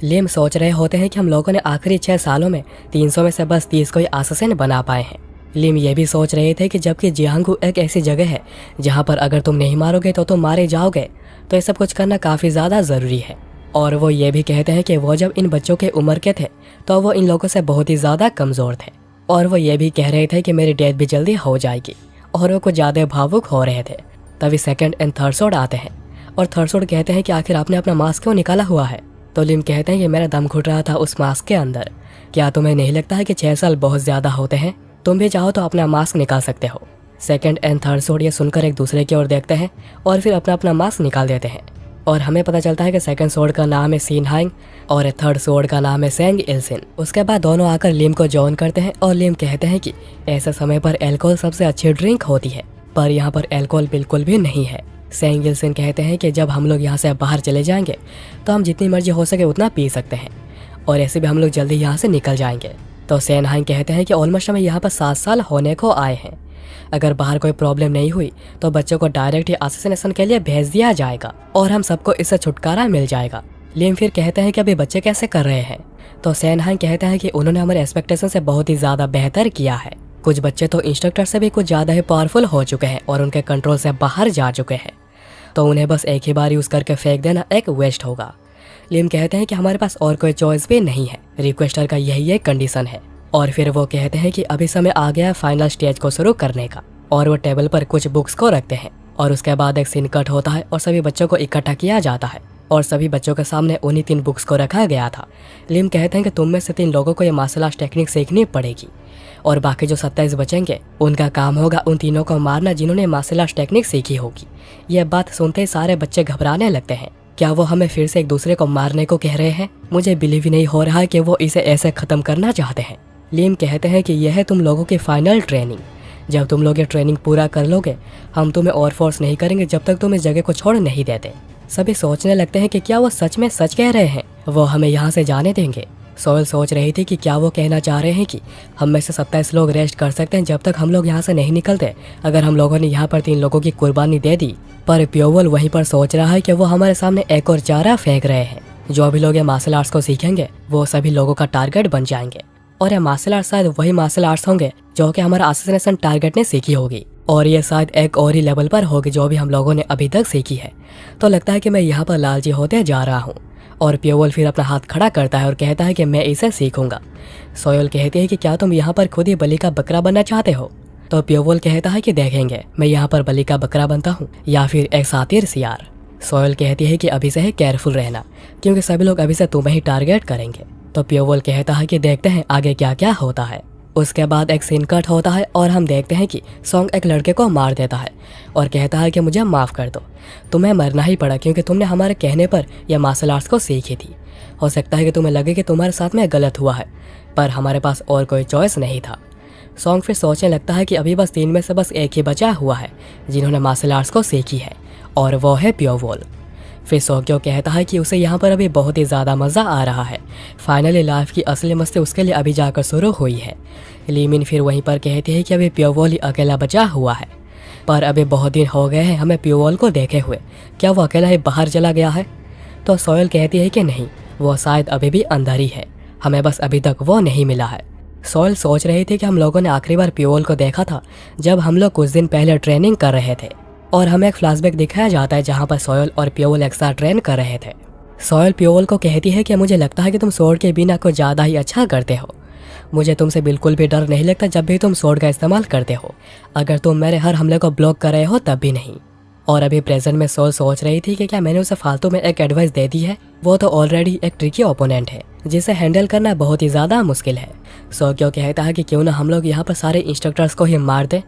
लिम सोच रहे होते हैं कि हम लोगों ने आखिरी 6 सालों में 300 में से बस 30 को ही असैसिन बना पाए हैं। लिम ये भी सोच रहे थे कि जबकि जियांगू एक ऐसी जगह है जहाँ पर अगर तुम नहीं मारोगे तो तुम मारे जाओगे, तो ये सब कुछ करना काफ़ी ज़्यादा ज़रूरी है। और वो ये भी कहते हैं कि वो जब इन बच्चों के उम्र के थे तो वो इन लोगों से बहुत ही ज़्यादा कमज़ोर थे। और वो ये भी कह रहे थे कि मेरी डेथ भी जल्दी हो जाएगी, और वो कुछ ज़्यादा भावुक हो रहे थे। तभी सेकंड एंड थर्ड सोर्ड आते हैं, और थर्ड सोर्ड कहते हैं कि आखिर आपने अपना मास्क क्यों निकाला हुआ है। तो लिम कहते हैं कि मेरा दम घुट रहा था उस मास्क के अंदर। क्या तुम्हें नहीं लगता है कि 6 साल बहुत ज़्यादा होते हैं? तुम भी चाहो तो अपना मास्क निकाल सकते हो। सेकंड एंड थर्ड सोर्ड ये सुनकर एक दूसरे की ओर देखते हैं और फिर अपना अपना मास्क निकाल देते हैं, और हमें पता चलता है कि सेकंड सोर्ड का नाम है सीन हाइंग और थर्ड सोर्ड का नाम है सेंग इल्सिन। उसके बाद दोनों आकर लिम को जॉइन करते हैं, और लिम कहते हैं कि ऐसे समय पर अल्कोहल सबसे अच्छी ड्रिंक होती है, पर यहाँ पर अल्कोहल बिल्कुल भी नहीं है। सैंग विल्सन कहते हैं कि जब हम लोग यहाँ से बाहर चले जाएंगे तो हम जितनी मर्जी हो सके उतना पी सकते हैं और ऐसे भी हम लोग जल्दी यहाँ से निकल जाएंगे। तो सैनहाइन कहते हैं कि ऑलमोस्ट हमें यहाँ पर 7 साल होने को आए हैं। अगर बाहर कोई प्रॉब्लम नहीं हुई तो बच्चों को डायरेक्ट ही असैसिनेशन के लिए भेज दिया जाएगा और हम सबको इससे छुटकारा मिल जाएगा। लिम फिर कहते हैं कि अभी बच्चे कैसे कर रहे हैं। तो सैनहाइन कहते हैं कि उन्होंने हमारे एक्सपेक्टेशन से बहुत ही ज़्यादा बेहतर किया है। कुछ बच्चे तो इंस्ट्रक्टर से भी कुछ ज़्यादा ही पावरफुल हो चुके हैं और उनके कंट्रोल से बाहर जा चुके हैं, तो उन्हें बस एक ही बार यूज़ करके फेंक देना एक वेस्ट होगा। लिम कहते हैं कि हमारे पास और कोई चॉइस भी नहीं है, रिक्वेस्टर का यही एक कंडीशन है। और फिर वो कहते हैं कि अभी समय आ गया फाइनल स्टेज को शुरू करने का, और वो टेबल पर कुछ बुक्स को रखते हैं और उसके बाद एक सीन कट होता है और सभी बच्चों को इकट्ठा किया जाता है और सभी बच्चों के सामने उन्हीं 3 बुक्स को रखा गया था। लिम कहते हैं कि तुम में से 3 लोगों को ये मार्शल आर्ट टेक्निक सीखनी पड़ेगी और बाकी जो 27 बचेंगे उनका काम होगा उन तीनों को मारना जिन्होंने मार्शल आर्ट टेक्निक सीखी होगी। यह बात सुनते ही सारे बच्चे घबराने लगते हैं। क्या वो हमें फिर से एक दूसरे को मारने को कह रहे हैं? मुझे बिलीव ही नहीं हो रहा है कि वो इसे ऐसे खत्म करना चाहते हैं। लिम कहते हैं कि यह है तुम लोगों की फाइनल ट्रेनिंग। जब तुम लोग ये ट्रेनिंग पूरा कर लोगे हम तुम्हें और फोर्स नहीं करेंगे जब तक तुम इस जगह को छोड़ नहीं देते। सभी सोचने लगते हैं कि क्या वो सच में सच कह रहे हैं, वो हमें यहाँ से जाने देंगे। सोयल सोच रही थी कि क्या वो कहना चाह रहे हैं कि हम में से 27 लोग रेस्ट कर सकते हैं जब तक हम लोग यहाँ से नहीं निकलते, अगर हम लोगों ने यहाँ पर 3 लोगों की कुर्बानी दे दी। पर प्योवल वहीं पर सोच रहा है कि वो हमारे सामने एक और चारा फेंक रहे हैं। जो भी लोग ये मार्शल आर्ट्स को सीखेंगे वो सभी लोगों का टारगेट बन जाएंगे और ये मार्शल आर्ट्स शायद वही मार्शल आर्ट्स होंगे जो कि हमारा असैसिनेशन टारगेट ने सीखी होगी और ये शायद एक और ही लेवल पर होगी जो भी हम लोगों ने अभी तक सीखी है। तो लगता है कि मैं यहाँ पर लालची होते जा रहा हूँ। और प्योवल फिर अपना हाथ खड़ा करता है और कहता है कि मैं इसे सीखूंगा। सोयल कहती है कि क्या तुम यहाँ पर खुद ही बलि का बकरा बनना चाहते हो? तो प्योवल कहता है कि देखेंगे मैं यहाँ पर बलि का बकरा बनता हूँ या फिर एक सातिर सियार। सोयल कहती है कि अभी से ही केयरफुल रहना क्योंकि सभी लोग अभी से तुम्हें ही टारगेट करेंगे। तो प्योवल कहता है कि देखते हैं आगे क्या क्या होता है। उसके बाद एक सीन कट होता है और हम देखते हैं कि सॉन्ग एक लड़के को मार देता है और कहता है कि मुझे माफ़ कर दो, तुम्हें मरना ही पड़ा क्योंकि तुमने हमारे कहने पर यह मार्शल आर्ट्स को सीखी थी। हो सकता है कि तुम्हें लगे कि तुम्हारे साथ में गलत हुआ है पर हमारे पास और कोई चॉइस नहीं था। सॉन्ग फिर सोचने लगता है कि अभी बस 3 में से बस एक ही बचा हुआ है जिन्होंने मार्शल आर्ट्स को सीखी है और वो है प्योवल। फिर सोक्यो कहता है कि उसे यहाँ पर अभी बहुत ही ज़्यादा मज़ा आ रहा है। फाइनली लाइफ की असली मस्ती उसके लिए अभी जाकर शुरू हुई है। लीमिन फिर वहीं पर कहती है कि अभी प्योवल ही अकेला बचा हुआ है, पर अभी बहुत दिन हो गए हैं हमें प्योवल को देखे हुए, क्या वो अकेला ही बाहर चला गया है? तो सोयल कहती है कि नहीं, वो शायद अभी भी अंदर ही है, हमें बस अभी तक वो नहीं मिला है। सोयल सोच रही थी कि हम लोगों ने आखिरी बार प्योवल को देखा था जब हम लोग कुछ दिन पहले ट्रेनिंग कर रहे थे और हमें एक फ्लैशबैक दिखाया जाता है जहाँ पर सोयल और प्योवल एक साथ ट्रेन कर रहे थे। सोयल प्योवल को कहती है कि मुझे लगता है कि तुम स्वॉर्ड के बिना को ज़्यादा ही अच्छा करते हो। मुझे तुमसे बिल्कुल भी डर नहीं लगता जब भी तुम स्वॉर्ड का इस्तेमाल करते हो, अगर तुम मेरे हर हमले को ब्लॉक कर रहे हो तब भी नहीं। और अभी प्रेजेंट में सोल सोच रही थी कि क्या मैंने उसे फालतू में एक एडवाइस दे दी है। वो तो ऑलरेडी एक ट्रिकी ओपोनेंट है जिसे हैंडल करना बहुत ही ज़्यादा मुश्किल है। सो क्यों कहता है कि क्यों ना हम लोग यहाँ पर सारे इंस्ट्रक्टर्स को ही मार दें,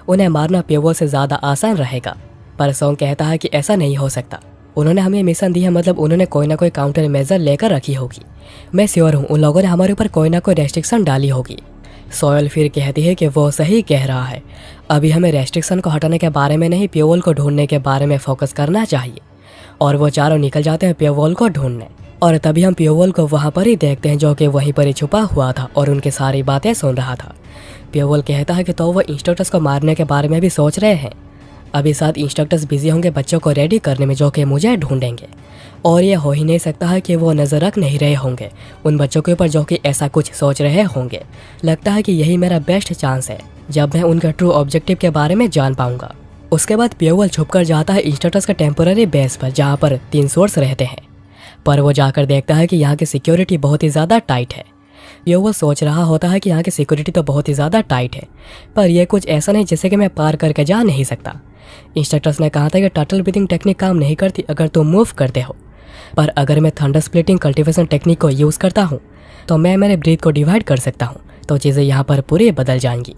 उन्हें मारना प्योवल से ज़्यादा आसान रहेगा। पर सॉन्ग कहता है कि ऐसा नहीं हो सकता, उन्होंने हमें मिशन दी है, मतलब उन्होंने कोई ना कोई काउंटर मेजर लेकर रखी होगी। मैं श्योर हूँ उन लोगों ने हमारे ऊपर कोई ना कोई रेस्ट्रिक्शन डाली होगी। सोयल फिर कहती है कि वो सही कह रहा है, अभी हमें रेस्ट्रिक्शन को हटाने के बारे में नहीं प्योवल को ढूंढने के बारे में फोकस करना चाहिए। और वो चारों निकल जाते हैं प्योवल को ढूंढने और तभी हम प्योवल को वहाँ पर ही देखते हैं जो कि वहीं पर ही छुपा हुआ था और उनकी सारी बातें सुन रहा था। प्योवल कहता है कि तो वो इंस्ट्रक्टर्स को मारने के बारे में भी सोच रहे हैं। अभी साथ इंस्ट्रक्टर्स बिजी होंगे बच्चों को रेडी करने में जो कि मुझे ढूंढेंगे और ये हो ही नहीं सकता है कि वो नज़र रख नहीं रहे होंगे उन बच्चों के ऊपर जो कि ऐसा कुछ सोच रहे होंगे। लगता है कि यही मेरा बेस्ट चांस है जब मैं उनका ट्रू ऑब्जेक्टिव के बारे में जान पाऊंगा। उसके बाद प्योवल छुप कर जाता है इंस्ट्रक्टर्स का टेम्पोररी बेस पर जहाँ पर 3 सोर्स रहते हैं, पर वो जाकर देखता है कि यहाँ की सिक्योरिटी बहुत ही ज़्यादा टाइट है। प्योवल सोच रहा होता है कि यहाँ की सिक्योरिटी तो बहुत ही ज़्यादा टाइट है पर यह कुछ ऐसा नहीं जिससे कि मैं पार करके जा नहीं सकता। इंस्ट्रक्टर्स ने कहा था कि टर्टल ब्रीथिंग टेक्निक काम नहीं करती अगर तुम मूव करते हो, पर अगर मैं थंडर स्प्लिटिंग कल्टीवेशन टेक्निक को यूज़ करता हूँ तो मैं मेरे ब्रीथ को डिवाइड कर सकता हूँ, तो चीज़ें यहाँ पर पूरी बदल जाएंगी।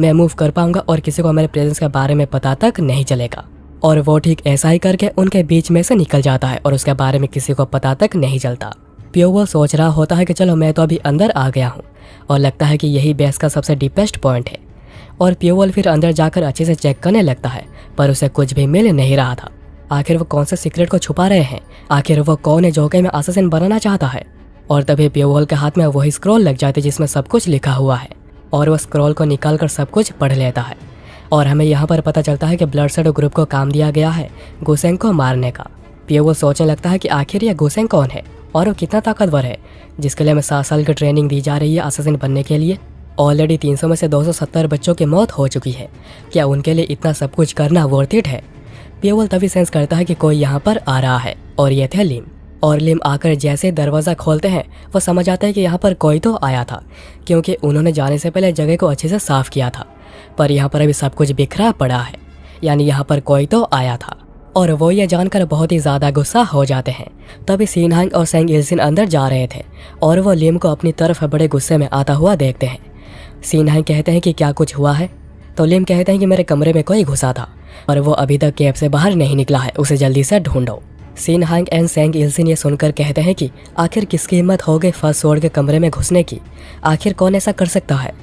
मैं मूव कर पाऊंगा और किसी को मेरे प्रेजेंस के बारे में पता तक नहीं चलेगा। और वो ठीक ऐसा ही करके उनके बीच में से निकल जाता है और उसके बारे में किसी को पता तक नहीं चलता। प्योवल सोच रहा होता है कि चलो मैं तो अभी अंदर आ गया हूँ और लगता है कि यही बेस का सबसे डीपेस्ट पॉइंट है। और प्योवल फिर अंदर जाकर अच्छे से चेक करने लगता है पर उसे कुछ भी मिल नहीं रहा था। आखिर वो कौन से सीक्रेट को छुपा रहे हैं, आखिर वो कौन है जो कि मैं असासिन बनाना चाहता है। और तभी पियोवॉल के हाथ में वही स्क्रॉल लग जाती है जिसमें सब कुछ लिखा हुआ है, और वह स्क्रॉल को निकाल कर सब कुछ पढ़ लेता है। और हमें यहाँ पर पता चलता है कि ब्लडशेड ग्रुप को काम दिया गया है गुसेंग को मारने का। पियोवॉल सोचने लगता है कि आखिर यह गुसेंग कौन है और वो कितना ताकतवर है जिसके लिए हमें 7 साल की ट्रेनिंग दी जा रही है असासिन बनने के लिए। ऑलरेडी 300 में से 270 बच्चों की मौत हो चुकी है, क्या उनके लिए इतना सब कुछ करना वर्थ इट है। पियोवॉल तभी सेंस करता है कि कोई यहाँ पर आ रहा है, और ये थे लिम। और लिम आकर जैसे दरवाज़ा खोलते हैं वो समझ आता है कि यहाँ पर कोई तो आया था, क्योंकि उन्होंने जाने से पहले जगह को अच्छे से साफ किया था। पर यहाँ पर अभी सब कुछ बिखरा पड़ा है, यानी यहाँ पर कोई तो आया था। और वो ये जानकर बहुत ही ज़्यादा गुस्सा हो जाते हैं। तभी सीन हांग और सेंग इल्सिन अंदर जा रहे थे और वो लिम को अपनी तरफ बड़े गुस्से में आता हुआ देखते हैं। सीन हांग कहते हैं कि क्या कुछ हुआ है, तो लिम कहते हैं कि मेरे कमरे में कोई घुसा था और वो अभी तक कैब से बाहर नहीं निकला है, उसे जल्दी से ढूंढो। सीन हांग एंड सेंग इल्सिन ये सुनकर कहते हैं कि आखिर किसकी हिम्मत हो गई फर्स्ट स्वॉर्ड के कमरे में घुसने की, आखिर कौन ऐसा कर सकता है,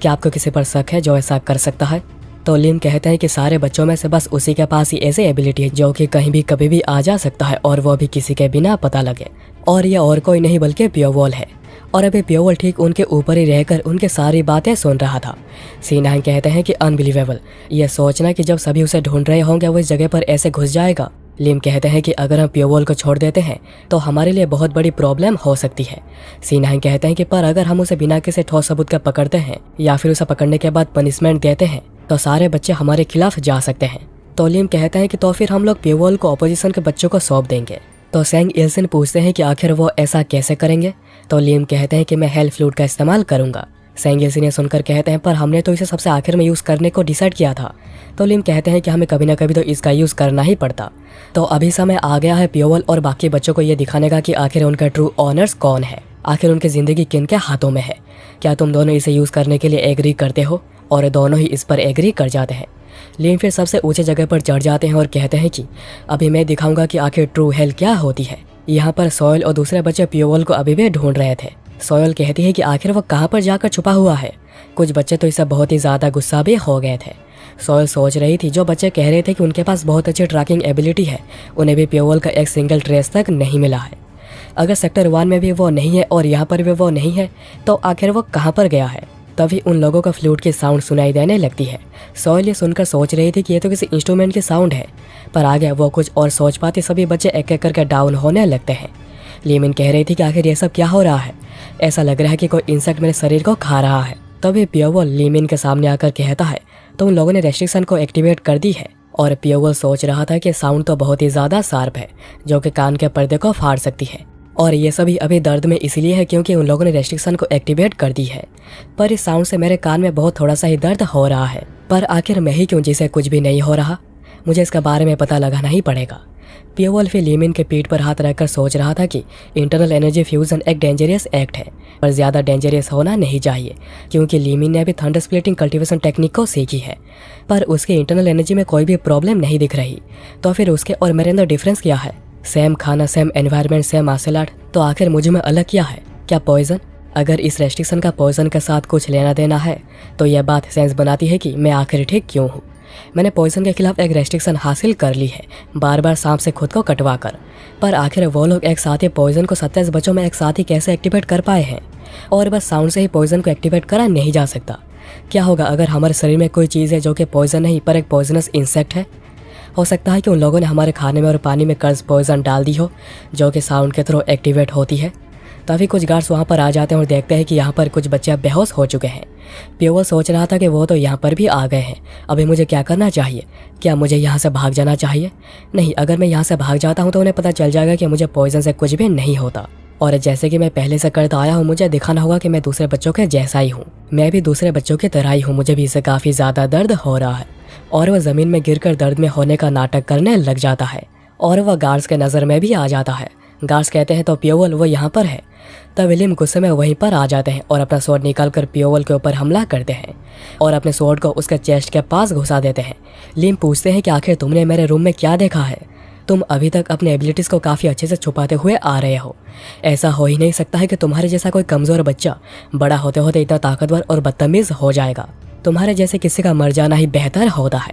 क्या आपको किसी पर शक है जो ऐसा कर सकता है। तो लिम कहते हैं कि सारे बच्चों में से बस उसी के पास ही ऐसी एबिलिटी है जो कि कहीं भी कभी भी आ जा सकता है, और वो भी किसी के बिना पता लगे, और ये और कोई नहीं बल्कि पियोवॉल है। और अभी पियोवॉल ठीक उनके ऊपर ही रहकर उनके सारी बातें सुन रहा था। सीन हांग कहते हैं कि अनबिलीवेबल, ये सोचना कि जब सभी उसे ढूंढ रहे होंगे वो इस जगह पर ऐसे घुस जाएगा। लिम कहते हैं कि अगर हम पियोवॉल को छोड़ देते हैं तो हमारे लिए बहुत बड़ी प्रॉब्लम हो सकती है। सीन हांग कहते हैं कि पर अगर हम उसे बिना किसी ठोस सबूत के पकड़ते हैं या फिर उसे पकड़ने के बाद पनिशमेंट देते हैं तो सारे बच्चे हमारे खिलाफ जा सकते हैं। तो लिम कहते हैं कि तो फिर हम लोग पियोवॉल को अपोजिशन के बच्चों को सौंप देंगे। तो सेंग इल्सिन पूछते हैं कि आखिर वो ऐसा कैसे करेंगे। तो लिम कहते हैं कि मैं हेल फ्लूट का इस्तेमाल करूंगा। सेंग इल्सिन सुनकर कहते हैं पर हमने तो इसे सबसे आखिर में यूज़ करने को डिसाइड किया था। तो लिम कहते हैं कि हमें कभी ना कभी तो इसका यूज़ करना ही पड़ता। तो अभी समय आ गया है पियोवॉल और बाकी बच्चों को ये दिखाने का कि आखिर उनका ट्रू ऑनर्स कौन है, आखिर उनकी ज़िंदगी किन के हाथों में है। क्या तुम दोनों इसे यूज़ करने के लिए एग्री करते हो? और दोनों ही इस पर एग्री कर जाते हैं। लिम फिर सबसे ऊंचे जगह पर चढ़ जाते हैं और कहते हैं कि अभी मैं दिखाऊंगा कि आखिर ट्रू हेल क्या होती है। यहाँ पर सोयल और दूसरे बच्चे पियोवॉल को अभी भी ढूंढ रहे थे। सोयल कहती है कि आखिर वो कहाँ पर जाकर छुपा हुआ है। कुछ बच्चे तो इससे बहुत ही ज़्यादा गुस्सा भी हो गए थे। सोयल सोच रही थी जो बच्चे कह रहे थे कि उनके पास बहुत अच्छी ट्रैकिंग एबिलिटी है, उन्हें भी पियोवॉल का एक सिंगल ट्रेस तक नहीं मिला है। अगर सेक्टर 1 में भी वो नहीं है और यहाँ पर भी वो नहीं है तो आखिर वो कहाँ पर गया है। तभी उन लोगों को फ्लूट की साउंड सुनाई देने लगती है। सोयल ये सुनकर सोच रही थी कि ये तो किसी इंस्ट्रूमेंट की साउंड है, पर आगे वो कुछ और सोच पाती सभी बच्चे एक एक करके डाउन होने लगते हैं। लीमिन कह रही थी कि आखिर ये सब क्या हो रहा है, ऐसा लग रहा है कि कोई इंसेक्ट मेरे शरीर को खा रहा है। तभी पियोवॉल लीमिन के सामने आकर कहता है तो उन लोगों ने रेस्ट्रिक्शन को एक्टिवेट कर दी है। और पियोवॉल सोच रहा था कि साउंड तो बहुत ही ज़्यादा शार्प है जो कि कान के पर्दे को फाड़ सकती है, और ये सभी अभी दर्द में इसलिए है क्योंकि उन लोगों ने रेस्ट्रिक्शन को एक्टिवेट कर दी है। पर इस साउंड से मेरे कान में बहुत थोड़ा सा ही दर्द हो रहा है, पर आखिर मैं ही क्यों जिसे कुछ भी नहीं हो रहा, मुझे इसके बारे में पता लगाना ही पड़ेगा। पियोवॉल फिर लीमिन के पीठ पर हाथ रखकर सोच रहा था कि इंटरनल एनर्जी फ्यूजन एक डेंजरियस एक्ट है, पर ज़्यादा डेंजरियस होना नहीं चाहिए क्योंकि लीमिन ने अभी थंडर स्प्लिटिंग कल्टीवेशन टेक्निक को सीखी है, पर उसके इंटरनल एनर्जी में कोई भी प्रॉब्लम नहीं दिख रही। तो फिर उसके और मेरे अंदर डिफरेंस क्या है? सेम खाना, same environment, same martial art, तो आखिर मुझ में अलग क्या है? क्या पॉइजन? अगर इस रेस्ट्रिक्शन का पॉइजन के साथ कुछ लेना देना है तो यह बात सेंस बनाती है कि मैं आखिर ठीक क्यों हूँ। मैंने पॉइजन के खिलाफ एक रेस्ट्रिक्शन हासिल कर ली है, बार बार सांप से खुद को कटवा कर, पर आखिर वो लोग एक साथ ही पॉइजन को 27 बच्चों में एक साथ ही कैसे एक्टिवेट कर पाए हैं? और बस साउंड से ही पॉइजन को एक्टिवेट करा नहीं जा सकता। क्या होगा अगर हमारे शरीर में कोई चीज़ है जो कि पॉइजन नहीं पर एक पॉइजनस इंसेक्ट है? हो सकता है कि उन लोगों ने हमारे खाने में और पानी में कर्ज पॉइजन डाल दी हो जो कि साउंड के थ्रू एक्टिवेट होती है। तभी कुछ गार्ड्स वहाँ पर आ जाते हैं और देखते हैं कि यहाँ पर कुछ बच्चे बेहोश हो चुके हैं। पियोवॉल सोच रहा था कि वो तो यहाँ पर भी आ गए हैं, अभी मुझे क्या करना चाहिए? क्या मुझे यहाँ से भाग जाना चाहिए? नहीं, अगर मैं यहाँ से भाग जाता हूँ तो उन्हें पता चल जाएगा कि मुझे पॉइजन से कुछ भी नहीं होता, और जैसे कि मैं पहले से करता आया हूँ मुझे दिखाना होगा कि मैं दूसरे बच्चों के जैसा ही हूँ, मैं भी दूसरे बच्चों की तरह ही हूँ, मुझे भी इससे काफ़ी ज़्यादा दर्द हो रहा है। और वह ज़मीन में गिरकर दर्द में होने का नाटक करने लग जाता है और वह गार्ड्स के नज़र में भी आ जाता है। गार्ड्स कहते हैं तो पियोवॉल वो यहाँ पर है। तब विलियम गुस्से में वहीं पर आ जाते हैं और अपना स्वॉर्ड निकालकर पियोवॉल के ऊपर हमला करते हैं और अपने स्वॉर्ड को उसके चेस्ट के पास घुसा देते हैं। लिम पूछते हैं कि आखिर तुमने मेरे रूम में क्या देखा है? तुम अभी तक अपने एबिलिटीज़ को काफ़ी अच्छे से छुपाते हुए आ रहे हो। ऐसा हो ही नहीं सकता है कि तुम्हारे जैसा कोई कमज़ोर बच्चा बड़ा होते होते इतना ताकतवर और बदतमीज़ हो जाएगा। तुम्हारे जैसे किसी का मर जाना ही बेहतर होता है।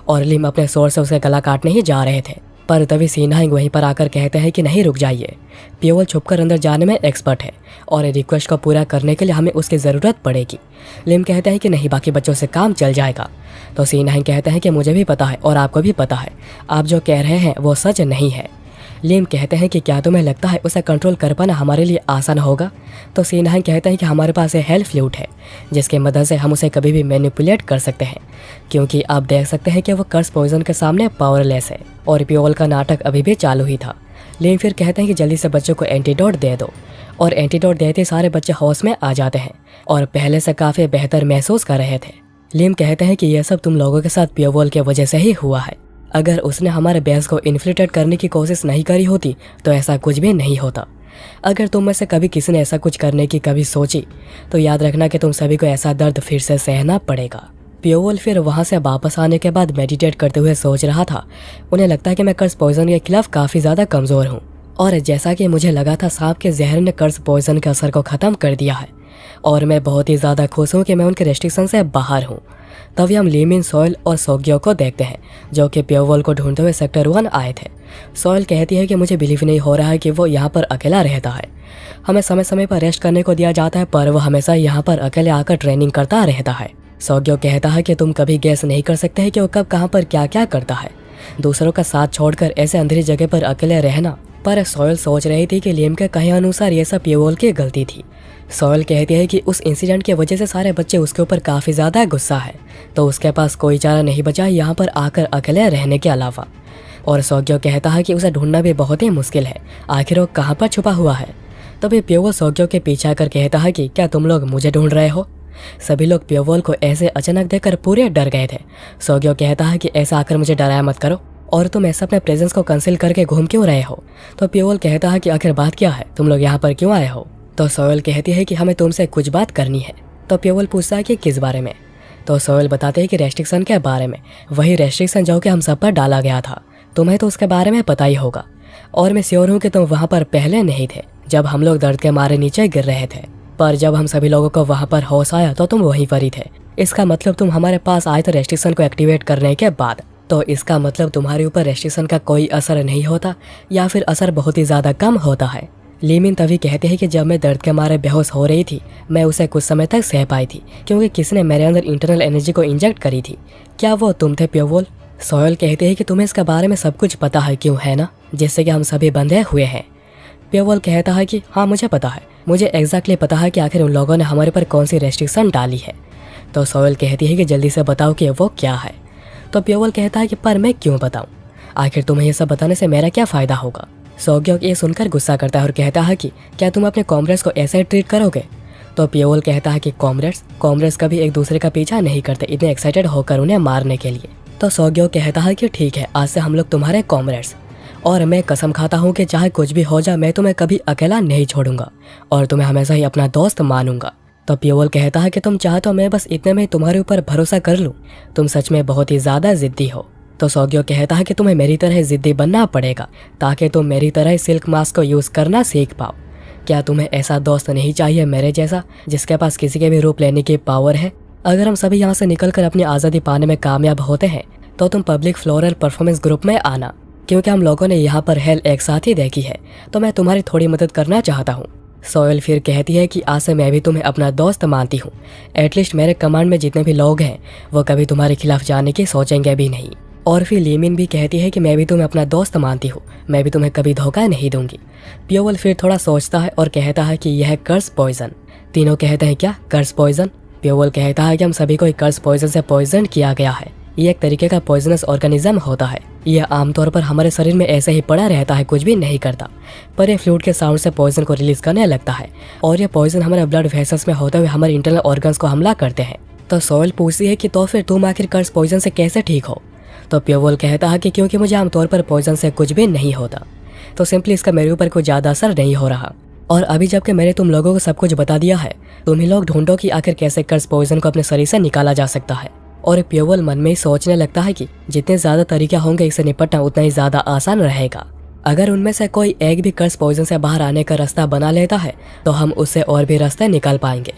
और लिम अपने स्वॉर्ड से उसका गला काटने ही जा रहे थे, पर तभी सीनहांग वहीं पर आकर कहते हैं कि नहीं, रुक जाइए, पियोवल छुपकर अंदर जाने में एक्सपर्ट है और रिक्वेस्ट को पूरा करने के लिए हमें उसकी ज़रूरत पड़ेगी। लिम कहते हैं कि नहीं, बाकी बच्चों से काम चल जाएगा। तो सीनहांग कहते हैं कि मुझे भी पता है और आपको भी पता है, आप जो कह रहे हैं वो सच नहीं है। लिम कहते हैं कि क्या तुम्हें लगता है उसे कंट्रोल कर पाना हमारे लिए आसान होगा? तो सीनहांग कहते हैं कि हमारे पास एक हेल फ्लूट है जिसकी मदद से हम उसे कभी भी मैनिपुलेट कर सकते हैं, क्योंकि आप देख सकते हैं कि वो कर्स पॉइजन के सामने पावरलेस है। और पियोवल का नाटक अभी भी चालू ही था। लिम फिर कहते हैं कि जल्दी से बच्चों को एंटीडोट दे दो, और एंटीडोट देते सारे बच्चे होश में आ जाते हैं और पहले से काफ़ी बेहतर महसूस कर रहे थे। लिम कहते हैं कि यह सब तुम लोगों के साथ पियोवल की वजह से ही हुआ है। अगर उसने हमारे बेस को इन्फ्लिक्टेड करने की कोशिश नहीं करी होती तो ऐसा कुछ भी नहीं होता। अगर तुम में से कभी किसी ने ऐसा कुछ करने की कभी सोची तो याद रखना कि तुम सभी को ऐसा दर्द फिर से सहना पड़ेगा। पियोवल फिर वहाँ से वापस आने के बाद मेडिटेट करते हुए सोच रहा था, उन्हें लगता है कि मैं कर्स पॉइजन के खिलाफ काफ़ी ज़्यादा कमज़ोर हूँ, और जैसा कि मुझे लगा था सांप के जहर ने कर्स पॉइजन के असर को ख़त्म कर दिया है, और मैं बहुत ही ज़्यादा खुश हूँ कि मैं उनके रेस्ट्रिक्शन से बाहर हूँ। तभी हम लीमिन, सोयल और सोग्यो को देखते हैं जो कि पियोवल को ढूंढते हुए सेक्टर 1 आए थे। सोयल कहती है कि मुझे बिलीव नहीं हो रहा है कि वो यहाँ पर अकेला रहता है। हमें समय समय पर रेस्ट करने को दिया जाता है, पर वो हमेशा यहाँ पर अकेले आकर ट्रेनिंग करता रहता है। सोग्यो कहता है कि तुम कभी गैस नहीं कर सकते हैं कि वो कब कहाँ पर क्या क्या करता है, दूसरों का साथ छोड़कर ऐसे अंधेरी जगह पर अकेले रहना। पर सोयल सोच रही थी कि लिम के कहे अनुसार ये सब पियोवल की गलती थी। सोयल कहती है कि उस इंसिडेंट की वजह से सारे बच्चे उसके ऊपर काफ़ी ज़्यादा गुस्सा है, तो उसके पास कोई चारा नहीं बचा यहाँ पर आकर अकेले रहने के अलावा। और सोग्यो कहता है कि उसे ढूंढना भी बहुत ही मुश्किल है, आखिर वो कहाँ पर छुपा हुआ है। तभी पियोवल सोग्यो के पीछे आकर कहता है कि क्या तुम लोग मुझे ढूंढ रहे हो? सभी लोग पियोवल को ऐसे अचानक देखकर पूरे डर गए थे। सोग्यो कहता है कि ऐसा आकर मुझे डराया मत करो, और तुम ऐसा अपने प्रेजेंस को कंसील करके घूम क्यों रहे हो? तो पियोवल कहता है कि आखिर बात क्या है, तुम लोग यहाँ पर क्यों आए हो? तो सोयल कहती है कि हमें तुमसे कुछ बात करनी है। तो पियोवल पूछता है कि किस बारे में? तो सोयल बताते हैं कि रेस्ट्रिक्शन के बारे में, वही रेस्ट्रिक्शन जो कि हम सब पर डाला गया था। तुम्हें तो उसके बारे में पता ही होगा, और मैं श्योर हूँ कि तुम वहाँ पर पहले नहीं थे जब हम लोग दर्द के मारे नीचे गिर रहे थे, पर जब हम सभी लोगों को वहाँ पर होश आया तो तुम वहीं पर ही थे। इसका मतलब तुम हमारे पास आए थे रेस्ट्रिक्शन को एक्टिवेट करने के बाद। तो इसका मतलब तुम्हारे ऊपर रेस्ट्रिक्शन का कोई असर नहीं होता, या फिर असर बहुत ही ज़्यादा कम होता है। लीमिन तभी कहते हैं कि जब मैं दर्द के मारे बेहोश हो रही थी मैं उसे कुछ समय तक सह पाई थी, क्योंकि किसी ने मेरे अंदर इंटरनल एनर्जी को इंजेक्ट करी थी। क्या वो तुम थे पियोवल? सोयल कहते हैं कि तुम्हें इसके बारे में सब कुछ पता है, क्यों है ना, जिससे कि हम सभी बंधे हुए हैं। पियोवल कहता है कि हाँ मुझे पता है, मुझे एग्जैक्टली पता है कि आखिर उन लोगों ने हमारे पर कौन सी रेस्ट्रिक्शन डाली है। तो सोयल कहती है कि जल्दी से बताओ कि वो क्या है। तो पियोवल कहता है कि पर मैं क्यों बताऊँ, आखिर तुम्हें ये सब बताने से मेरा क्या फ़ायदा होगा? सोग्यो ये सुनकर गुस्सा करता है और कहता है कि क्या तुम अपने कॉमरेड्स को ऐसे ट्रीट करोगे? तो पियोवल कहता है कि कॉमरेड्स कभी एक दूसरे का पीछा नहीं करते इतने एक्साइटेड होकर उन्हें मारने के लिए। तो सोग्यो कहता है कि ठीक है, आज से हम लोग तुम्हारे कॉमरेड्स, और मैं कसम खाता हूँ कि चाहे कुछ भी हो जाए मैं तुम्हें कभी अकेला नहीं छोड़ूंगा और तुम्हें हमेशा ही अपना दोस्त मानूंगा। तो पियोवल कहता है कि तुम चाहते हो मैं बस इतने में तुम्हारे ऊपर भरोसा कर लूँ, तुम सच में बहुत ही ज़्यादा जिद्दी हो। तो सोग्यो कहता है कि तुम्हें मेरी तरह जिद्दी बनना पड़ेगा ताकि तुम मेरी तरह सिल्क मास्क को यूज़ करना सीख पाओ। क्या तुम्हें ऐसा दोस्त नहीं चाहिए मेरे जैसा, जिसके पास किसी के भी रूप लेने की पावर है? अगर हम सभी यहाँ से निकलकर अपनी आज़ादी पाने में कामयाब होते हैं तो तुम पब्लिक फ्लोरल परफॉर्मेंस ग्रुप में आना, क्योंकि हम लोगों ने यहाँ पर हेल एक साथ ही देखी है, तो मैं तुम्हारी थोड़ी मदद करना चाहता हूँ। सोयल फिर कहती है कि आज से मैं भी तुम्हें अपना दोस्त मानती हूँ। एटलीस्ट मेरे कमांड में जितने भी लोग हैं वो कभी तुम्हारे खिलाफ जाने की सोचेंगे भी नहीं। और फिर लीमिन भी कहती है कि मैं भी तुम्हें अपना दोस्त मानती हूँ, मैं भी तुम्हें कभी धोखा नहीं दूंगी। पियोवल फिर थोड़ा सोचता है और कहता है कि यह कर्स पॉइजन। तीनों कहते हैं क्या कर्स पॉइजन? पियोवल कहता है कि हम सभी को कर्स पॉइजन से पॉइजन किया गया है। ये एक तरीके का पॉइजनस ऑर्गेनिज्म होता है। यह आमतौर पर हमारे शरीर में ऐसे ही पड़ा रहता है, कुछ भी नहीं करता, पर यह फ्लूइड के साउंड से पॉइजन को रिलीज करने लगता है, और यह पॉइजन हमारे ब्लड वेसल्स में होते हुए हमारे इंटरनल ऑर्गन्स को हमला करते हैं। तो सोयल पूछती है कि तो फिर तुम आखिर कर्स पॉइजन से कैसे ठीक हो? तो पियोवल कहता है कि क्योंकि मुझे आमतौर पर पॉइजन से कुछ भी नहीं होता, तो सिंपली इसका मेरे ऊपर कोई ज़्यादा असर नहीं हो रहा। और अभी जबकि मैंने तुम लोगों को सब कुछ बता दिया है, तुम ही लोग ढूंढो कि आखिर कैसे कर्स पॉइजन को अपने शरीर से निकाला जा सकता है। और पियोवल मन में ही सोचने लगता है कि जितने ज़्यादा तरीके होंगे इससे निपटना उतना ही ज़्यादा आसान रहेगा। अगर उनमें से कोई एक भी कर्स पॉइजन से बाहर आने का रास्ता बना लेता है तो हम उससे और भी रास्ते निकाल पाएंगे।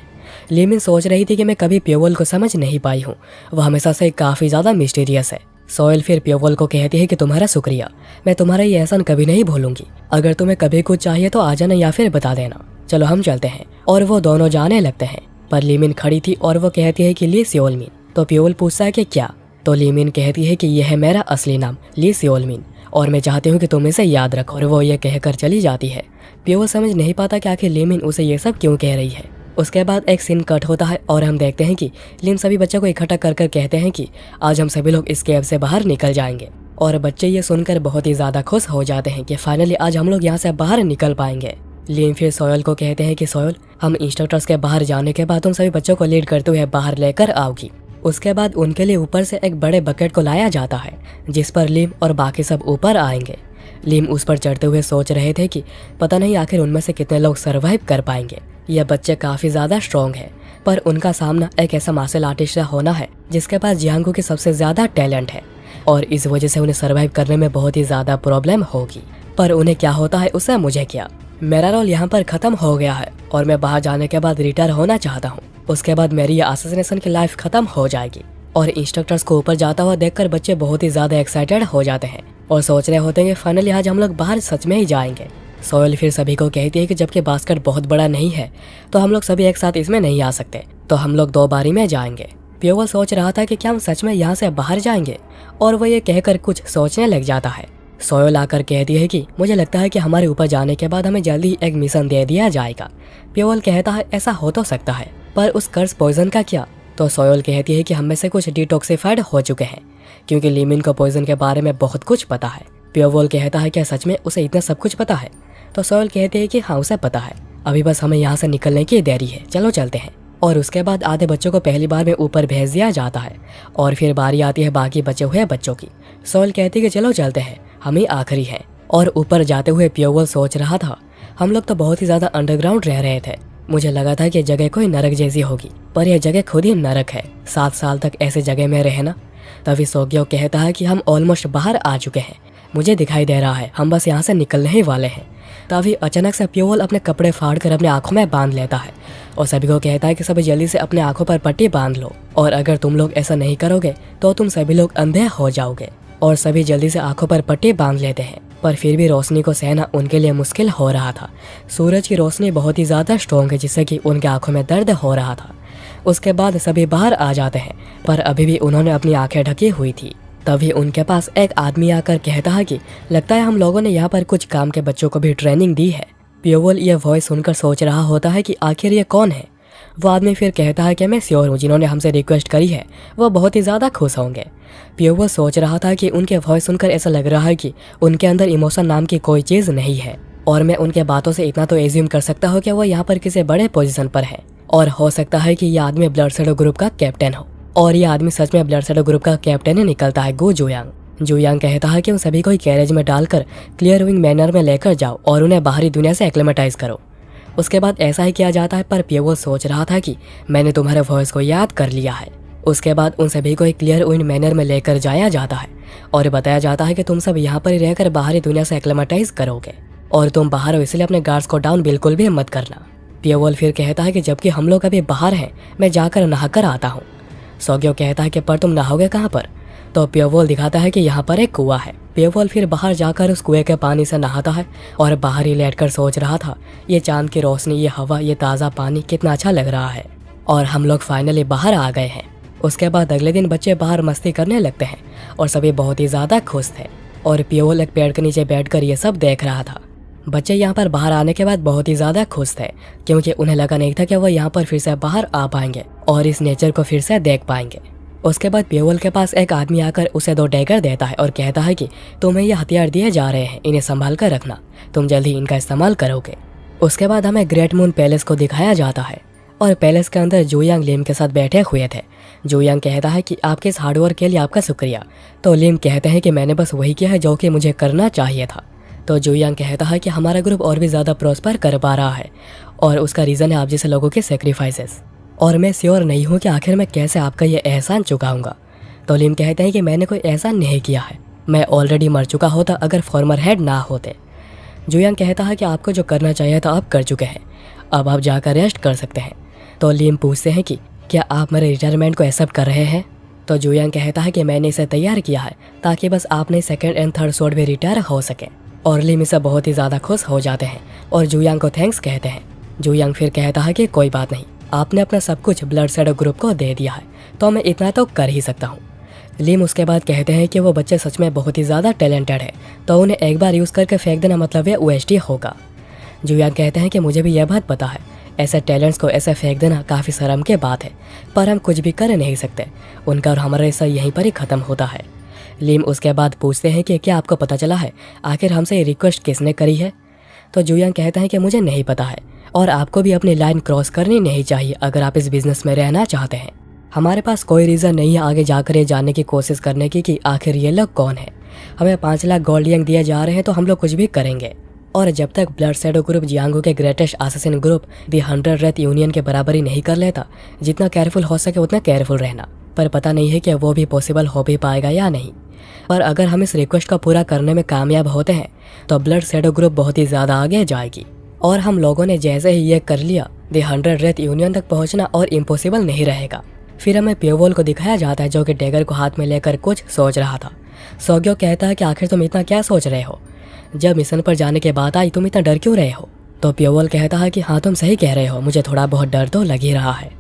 लीमिन सोच रही थी कि मैं कभी पियोवल को समझ नहीं पाई हूँ, वह हमेशा से काफ़ी ज़्यादा मिस्टीरियस है। सोयल फिर प्योवल को कहती है कि तुम्हारा शुक्रिया, मैं तुम्हारा ये एहसान कभी नहीं भूलूंगी। अगर तुम्हें कभी कुछ चाहिए तो आ जाना या फिर बता देना। चलो हम चलते हैं। और वो दोनों जाने लगते हैं। पर लीमिन खड़ी थी और वो कहती है कि ली सियोलमिन। तो प्योवल पूछता है कि क्या? तो लीमिन कहती है कि यह है मेरा असली नाम ली सियोलमिन और मैं चाहती हूँ कि तुम इसे याद रखो। और वो ये कहकर चली जाती है। प्योवल समझ नहीं पाता कि आखिर लीमिन उसे ये सब क्यों कह रही है। उसके बाद एक सीन कट होता है और हम देखते हैं कि लिम सभी बच्चों को इकट्ठा कर कहते हैं कि आज हम सभी लोग इस कैब से बाहर निकल जाएंगे। और बच्चे ये सुनकर बहुत ही ज्यादा खुश हो जाते हैं कि फाइनली आज हम लोग यहाँ से बाहर निकल पाएंगे। लिम फिर सोयल को कहते हैं कि सोयल, हम इंस्ट्रक्टर्स के बाहर जाने के बाद तुम सभी बच्चों को लीड करते हुए बाहर लेकर आओगी। उसके बाद उनके लिए ऊपर से एक बड़े बकेट को लाया जाता है जिस पर लिम और बाकी सब ऊपर आएंगे। लिम उस पर चढ़ते हुए सोच रहे थे कि पता नहीं आखिर उनमें से कितने लोग सरवाइव कर पाएंगे। यह बच्चे काफी ज्यादा स्ट्रॉन्ग है, पर उनका सामना एक ऐसा मार्शल आर्टिस्ट से होना है जिसके पास जियांगू की सबसे ज्यादा टैलेंट है और इस वजह से उन्हें सरवाइव करने में बहुत ही ज्यादा प्रॉब्लम होगी। पर उन्हें क्या होता है उससे मुझे क्या, मेरा रोल यहाँ पर खत्म हो गया है और मैं बाहर जाने के बाद रिटायर होना चाहता हूँ। उसके बाद मेरी ये असैसिनेशन की लाइफ खत्म हो जाएगी। और इंस्ट्रक्टर्स को ऊपर जाता हुआ देखकर बच्चे बहुत ही ज्यादा एक्साइटेड हो जाते हैं और सोच रहे होते हैं कि फाइनली आज हम लोग बाहर सच में ही जाएंगे। सोयल फिर सभी को कहती है कि जबकि बास्केट बहुत बड़ा नहीं है तो हम लोग सभी एक साथ इसमें नहीं आ सकते, तो हम लोग 2 बारी में जाएंगे। प्योवल सोच रहा था कि क्या हम सच में यहाँ से बाहर जाएंगे और वो ये कहकर कुछ सोचने लग जाता है। सोयल आकर कहती है कि मुझे लगता है कि हमारे ऊपर जाने के बाद हमें जल्दी एक मिशन दे दिया जाएगा। प्योवल कहता है ऐसा हो तो सकता है, पर उस कर्स पॉइजन का क्या? तो सोयल कहती है कि हम में से कुछ डिटॉक्सिफाइड हो चुके हैं क्योंकि लीमिन को पॉइजन के बारे में बहुत कुछ पता है। प्योवल कहता है क्या सच में उसे इतना सब कुछ पता है? तो सोयल कहते हैं कि हाँ उसे पता है, अभी बस हमें यहाँ से निकलने की देरी है, चलो चलते हैं। और उसके बाद आधे बच्चों को पहली बार में ऊपर भेज दिया जाता है और फिर बारी आती है बाकी बचे हुए बच्चों की। सोयल कहती है कि चलो चलते हैं, हम ही आखिरी हैं। और ऊपर जाते हुए प्योवल सोच रहा था हम लोग तो बहुत ही ज्यादा अंडरग्राउंड रह रहे थे, मुझे लगा था कि जगह कोई नरक जैसी होगी, पर यह जगह खुद ही नरक है। 7 साल तक ऐसे जगह में रहना। तभी सोग्यो कहता है कि हम ऑलमोस्ट बाहर आ चुके हैं, मुझे दिखाई दे रहा है हम बस यहाँ से निकलने ही वाले हैं। तभी अचानक से प्योवल अपने कपड़े फाड़कर अपने आंखों में बांध लेता है और सभी को कहता है कि सभी जल्दी से अपने आंखों पर पट्टी बांध लो और अगर तुम लोग ऐसा नहीं करोगे तो तुम सभी लोग अंधे हो जाओगे। और सभी जल्दी से आंखों पर पट्टी बांध लेते हैं, पर फिर भी रोशनी को सहना उनके लिए मुश्किल हो रहा था। सूरज की रोशनी बहुत ही ज्यादा स्ट्रॉन्ग है जिससे कि उनके आंखों में दर्द हो रहा था। उसके बाद सभी बाहर आ जाते हैं, पर अभी भी उन्होंने अपनी आंखें ढकी हुई थी। तभी उनके पास एक आदमी आकर कहता है कि लगता है हम लोगों ने यहाँ पर कुछ काम के बच्चों को भी ट्रेनिंग दी है। प्योवल यह वॉइस सुनकर सोच रहा होता है कि आखिर ये कौन है। वो आदमी फिर कहता है कि मैं श्योर हूँ जिन्होंने हमसे रिक्वेस्ट करी है वो बहुत ही ज़्यादा खुश होंगे। प्योवल सोच रहा था कि उनके वॉइस सुनकर ऐसा लग रहा है कि उनके अंदर इमोशन नाम की कोई चीज़ नहीं है और मैं उनके बातों से इतना तो एज्यूम कर सकता हूँ कि वो यहाँ पर किसी बड़े पोजीशन पर है और हो सकता है कि यह आदमी ब्लड शेडो ग्रुप का कैप्टन हो। और ये आदमी सच में ब्लड शेडो ग्रुप का कैप्टन ही निकलता है। गो जुयांग। जुयांग कहता है कि उन सभी को कैरेज में डालकर क्लियर विंग मैनर में लेकर जाओ और उन्हें बाहरी दुनिया से एक्लेमेटाइज करो। उसके बाद ऐसा ही किया जाता है, पर प्योवल सोच रहा था कि मैंने तुम्हारे वॉइस को याद कर लिया है। उसके बाद उन सभी को एक क्लियर विंग मैनर में लेकर जाया जाता है और बताया जाता है कि तुम सब यहाँ पर ही रहकर बाहरी दुनिया से एक्लेमेटाइज करोगे और तुम बाहर हो इसलिए अपने गार्ड्स को डाउन बिल्कुल भी मत करना। प्योवल फिर कहता है कि जबकि हम लोग अभी बाहर हैं, मैं जाकर नहाकर आता हूँ। सोग्यो कहता है कि पर तुम नहाओगे कहाँ पर? तो प्योवल दिखाता है कि यहाँ पर एक कुआं है। प्योवल फिर बाहर जाकर उस कुएं के पानी से नहाता है और बाहर ही लेटकर सोच रहा था ये चांद की रोशनी, ये हवा, ये ताज़ा पानी कितना अच्छा लग रहा है। और हम लोग फाइनली बाहर आ गए हैं। उसके बाद अगले दिन बच्चे बाहर मस्ती करने लगते हैं और सभी बहुत ही ज़्यादा खुश थे और प्योवल एक पेड़ के नीचे बैठकर ये सब देख रहा था। बच्चे यहाँ पर बाहर आने के बाद बहुत ही ज़्यादा खुश थे क्योंकि उन्हें लगा नहीं था कि वो यहाँ पर फिर से बाहर आ पाएंगे और इस नेचर को फिर से देख पाएंगे। उसके बाद प्योवल के पास एक आदमी आकर उसे 2 डैगर देता है और कहता है कि तुम्हें ये हथियार दिए जा रहे हैं, इन्हें संभाल कर रखना, तुम जल्द ही इनका इस्तेमाल करोगे। उसके बाद हमें ग्रेट मून पैलेस को दिखाया जाता है और पैलेस के अंदर जुयांग लिम के साथ बैठे हुए थे। जुयांग कहता है कि आपके इस हार्डवर्क के लिए आपका शुक्रिया। तो लिम कहते हैं कि मैंने बस वही किया है जो कि मुझे करना चाहिए था। तो जुयांग कहता है कि हमारा ग्रुप और भी ज़्यादा प्रॉस्पर कर पा रहा है और उसका रीज़न है आप जैसे लोगों के सेक्रीफाइसेस, और मैं श्योर नहीं हूँ कि आखिर मैं कैसे आपका ये एहसान चुकाऊंगा। तो लिम कहते हैं कि मैंने कोई एहसान नहीं किया है, मैं ऑलरेडी मर चुका होता अगर फॉर्मर हेड ना होते। जुयांग कहता है कि आपको जो करना चाहिए था आप कर चुके हैं, अब आप जाकर रेस्ट कर सकते हैं। तो लिम पूछते हैं कि क्या आप मेरे रिटायरमेंट को एक्सेप्ट कर रहे हैं? तो जुयांग कहता है कि मैंने इसे तैयार किया है ताकि बस आपने सेकंड एंड थर्ड स्वॉर्ड भी रिटायर हो सके। और लीम इससे बहुत ही ज़्यादा खुश हो जाते हैं और जुयांग को थैंक्स कहते हैं। जुयांग फिर कहता है कि कोई बात नहीं, आपने अपना सब कुछ ब्लड शैडो ग्रुप को दे दिया है तो मैं इतना तो कर ही सकता हूँ। लीम उसके बाद कहते हैं कि वो बच्चे सच में बहुत ही ज़्यादा टैलेंटेड है तो उन्हें एक बार यूज़ करके फेंक देना मतलब ये वेस्ट ही होगा। जुयांग कहते हैं कि मुझे भी यह बात पता है, ऐसे टैलेंट्स को ऐसे फेंक देना काफ़ी शर्म की बात है, पर हम कुछ भी कर नहीं सकते। उनका और हमारा रिश्ता यहीं पर ही ख़त्म होता है। लीम उसके बाद पूछते हैं कि क्या आपको पता चला है आखिर हमसे ये रिक्वेस्ट किसने करी है। तो जुयांग कहता है कि मुझे नहीं पता है और आपको भी अपनी लाइन क्रॉस करनी नहीं चाहिए अगर आप इस बिजनेस में रहना चाहते हैं। हमारे पास कोई रीज़न नहीं है आगे जाकर ये जानने की कोशिश करने की कि आखिर ये लोग कौन है। हमें 5 लाख गोल्ड यंग दिए जा रहे हैं तो हम लोग कुछ भी करेंगे। और जब तक ब्लड शैडो ग्रुप जियांगो के ग्रेटेस्ट असैसिन ग्रुप दी 100 रेथ यूनियन के बराबरी नहीं कर लेता, जितना केयरफुल हो सके उतना केयरफुल रहना। पर पता नहीं है कि वो भी पॉसिबल हो भी पाएगा या नहीं। पर अगर हम इस रिक्वेस्ट को पूरा करने में कामयाब होते हैं तो ब्लड शैडो ग्रुप बहुत ही ज़्यादा आगे जाएगी। और हम लोगों ने जैसे ही ये कर लिया, दी 100 रेथ यूनियन तक पहुंचना और इम्पॉसिबल नहीं रहेगा। फिर हमें प्योवोल को दिखाया जाता है जो कि डैगर को हाथ में लेकर कुछ सोच रहा था। सोग्यो कहता है कि आखिर तुम इतना क्या सोच रहे हो, जब मिशन पर जाने के बाद आई तुम इतना डर क्यों रहे हो। तो प्योवोल कहता है कि हाँ तुम सही कह रहे हो, मुझे थोड़ा बहुत डर तो लग ही रहा है।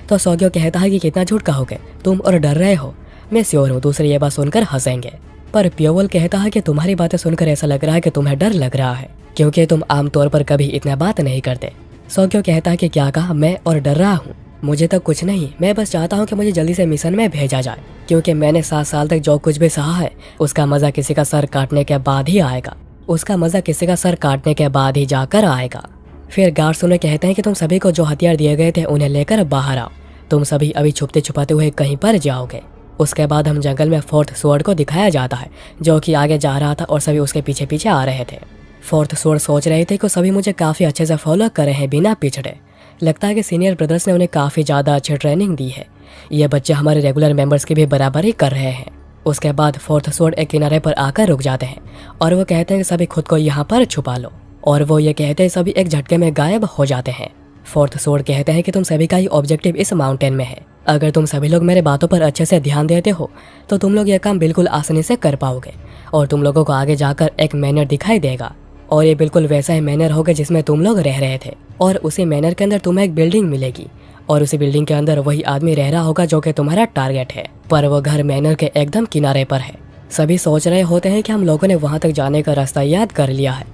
तो सोग्यो कहता है कि कितना झूठ कहोगे तुम और डर रहे हो, मैं श्योर हूँ दूसरे ये बात सुनकर हंसेंगे। पर प्योवोल कहता है कि तुम्हारी बातें सुनकर ऐसा लग रहा है कि तुम्हें डर लग रहा है क्योंकि तुम आमतौर पर कभी इतना बात नहीं करते। सोग्यो कहता है कि क्या कहा मैं और डर रहा हूँ, मुझे तो कुछ नहीं, मैं बस चाहता हूँ कि मुझे जल्दी से मिशन में भेजा जाए क्योंकि मैंने 7 साल तक जो कुछ भी सहा है उसका मज़ा किसी का सर काटने के बाद ही आएगा, उसका मज़ा किसी का सर काटने के बाद ही जाकर आएगा। फिर गार्ड्स उन्हें कहते हैं कि तुम सभी को जो हथियार दिए गए थे उन्हें लेकर बाहर आओ, तुम सभी अभी छुपते छुपाते हुए कहीं पर जाओगे। उसके बाद हम जंगल में फोर्थ स्वॉर्ड को दिखाया जाता है जो कि आगे जा रहा था और सभी उसके पीछे पीछे आ रहे थे। फोर्थ स्वॉर्ड सोच रहे थे कि सभी मुझे काफ़ी अच्छे से फॉलो कर रहे हैं बिना पिछड़े। लगता है कि सीनियर ब्रदर्स ने उन्हें काफ़ी ज़्यादा अच्छी ट्रेनिंग दी है, ये बच्चे हमारे रेगुलर मेंबर्स की भी बराबरी कर रहे हैं। उसके बाद फोर्थ स्वॉर्ड एक किनारे पर आकर रुक जाते हैं और वो कहते हैं कि सभी खुद को यहाँ पर छुपा लो, और वो ये कहते हैं सभी एक झटके में गायब हो जाते हैं। फोर्थ स्वॉर्ड कहते हैं कि तुम सभी का ही ऑब्जेक्टिव इस माउंटेन में है, अगर तुम सभी लोग मेरे बातों पर अच्छे से ध्यान देते हो तो तुम लोग यह काम बिल्कुल आसानी से कर पाओगे और तुम लोगों को आगे जाकर एक मैनर दिखाई देगा और ये बिल्कुल वैसा ही मैनर होगा जिसमें तुम लोग रह रहे थे, और उसी मैनर के अंदर तुम्हें एक बिल्डिंग मिलेगी और उसी बिल्डिंग के अंदर वही आदमी रह रहा होगा जो कि तुम्हारा टारगेट है, पर वो घर मैनर के एकदम किनारे पर है। सभी सोच रहे होते हैं कि हम लोगों ने वहाँ तक जाने का रास्ता याद कर लिया है,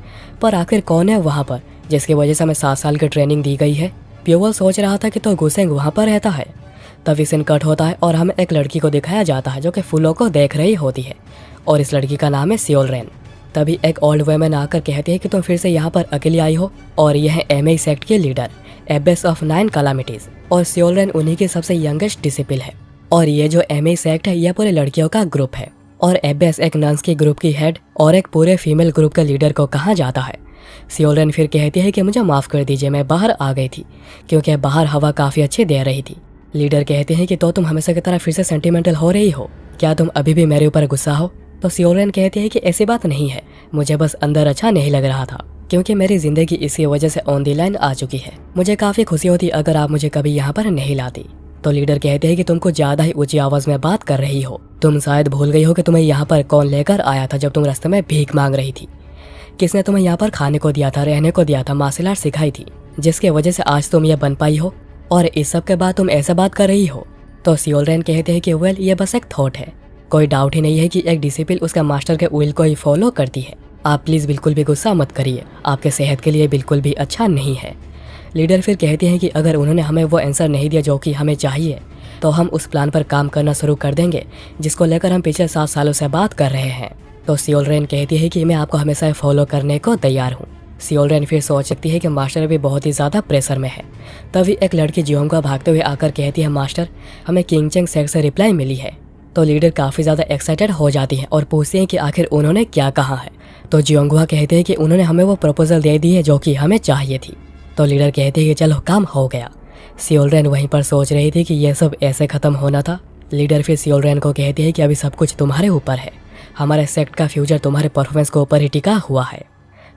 पर आखिर कौन है वहाँ पर जिसकी वजह से हमें 7 साल की ट्रेनिंग दी गई है। प्योवल सोच रहा था कि तो गुसेंग वहाँ पर रहता है। तभी सीन कट होता है और हमें एक लड़की को दिखाया जाता है जो कि फूलों को देख रही होती है और इस लड़की का नाम है सियोलरेन। तभी एक ओल्ड वुमेन आकर कहती है कि तुम फिर से यहाँ पर अकेली आई हो और यह है एमए सेक्ट के लीडर एबेस ऑफ 9 कैलामिटीज, और सियोलरेन उन्हीं की सबसे यंगेस्ट डिसिपल है। और ये जो एमए सेक्ट है यह पूरे लड़कियों का ग्रुप है और एबेस एक नंस की ग्रुप की हेड और एक पूरे फीमेल ग्रुप के लीडर को कहा जाता है। सियोलरेन फिर कहती है कि मुझे माफ़ कर दीजिए, मैं बाहर आ गई थी क्योंकि बाहर हवा काफ़ी अच्छी दे रही थी। लीडर कहते हैं कि तो तुम हमेशा की तरह फिर से सेंटिमेंटल हो रही हो, क्या तुम अभी भी मेरे ऊपर गुस्सा हो। तो सियोलरेन कहती है कि ऐसी बात नहीं है, मुझे बस अंदर अच्छा नहीं लग रहा था क्योंकि मेरी ज़िंदगी इसी वजह से ऑन दी लाइन आ चुकी है। मुझे काफ़ी खुशी होती अगर आप मुझे कभी यहाँ पर नहीं लाती। तो लीडर कहते हैं कि तुम कुछ ज़्यादा ही ऊंची आवाज़ में बात कर रही हो, तुम शायद भूल गई हो कि तुम्हें यहाँ पर कौन लेकर आया था जब तुम रास्ते में भीख मांग रही थी। किसने तुम्हें यहाँ पर खाने को दिया था, रहने को दिया था, मार्शल आर्ट सिखाई थी, जिसकी वजह से आज तुम ये बन पाई हो, और इस सब के बाद तुम ऐसा बात कर रही हो। तो सियोलरेन कहते हैं कि वेल ये बस एक थॉट है, कोई डाउट ही नहीं है कि एक डिसिपल उसका मास्टर के विल को ही फॉलो करती है। आप प्लीज़ बिल्कुल भी गुस्सा मत करिए, आपके सेहत के लिए बिल्कुल भी अच्छा नहीं है। लीडर फिर कहते हैं कि अगर उन्होंने हमें वो आंसर नहीं दिया जो कि हमें चाहिए तो हम उस प्लान पर काम करना शुरू कर देंगे जिसको लेकर हम पिछले 7 सालों से बात कर रहे हैं। तो सियोलरेन कहती है कि मैं आपको हमेशा फॉलो करने को तैयार हूँ। सियोलरेन फिर सोच सकती है कि मास्टर भी बहुत ही ज़्यादा प्रेशर में है। तभी एक लड़की जियोंग को भागते हुए आकर कहती है, मास्टर हमें किंगचेंग सेक्ट से रिप्लाई मिली है। तो लीडर काफ़ी ज़्यादा एक्साइटेड हो जाती है और पूछती हैं कि आखिर उन्होंने क्या कहा है। तो जियोंगवा कहते हैं कि उन्होंने हमें वो प्रपोजल दे दी है जो कि हमें चाहिए थी। तो लीडर कहते हैं कि चलो काम हो गया। सियोलरेन वहीं पर सोच रही थी कि यह सब ऐसे ख़त्म होना था। लीडर फिर सियोलरेन को कहती है कि अभी सब कुछ तुम्हारे ऊपर है, हमारे सेक्ट का फ्यूचर तुम्हारे परफॉर्मेंस के ऊपर ही टिका हुआ है।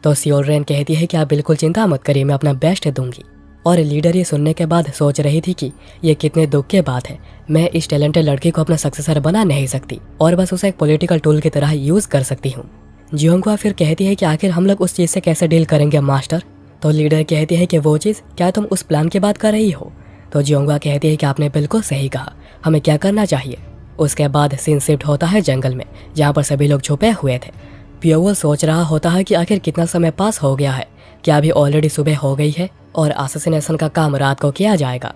तो सियोलरेन कहती है कि आप बिल्कुल चिंता मत करिए, मैं अपना बेस्ट दूंगी। और लीडर ये सुनने के बाद सोच रही थी कि ये कितने दुख की बात है, मैं इस टैलेंटेड लड़की को अपना सक्सेसर बना नहीं सकती और बस उसे एक पॉलिटिकल टूल की तरह यूज कर सकती हूँ। जियोंगुआ फिर कहती है कि आखिर हम लोग उस चीज़ से कैसे डील करेंगे मास्टर। तो लीडर कहती है कि वो चीज़, क्या तुम उस प्लान की बात कर रही हो। तो जियोंगुआ कहती है कि आपने बिल्कुल सही कहा, हमें क्या करना चाहिए। उसके बाद सीन शिफ्ट होता है जंगल में, जहाँ पर सभी लोग छुपे हुए थे। पियोवल सोच रहा होता है कि आखिर कितना समय पास हो गया है, क्या अभी ऑलरेडी सुबह हो गई है और असैसिनेशन का काम रात को किया जाएगा।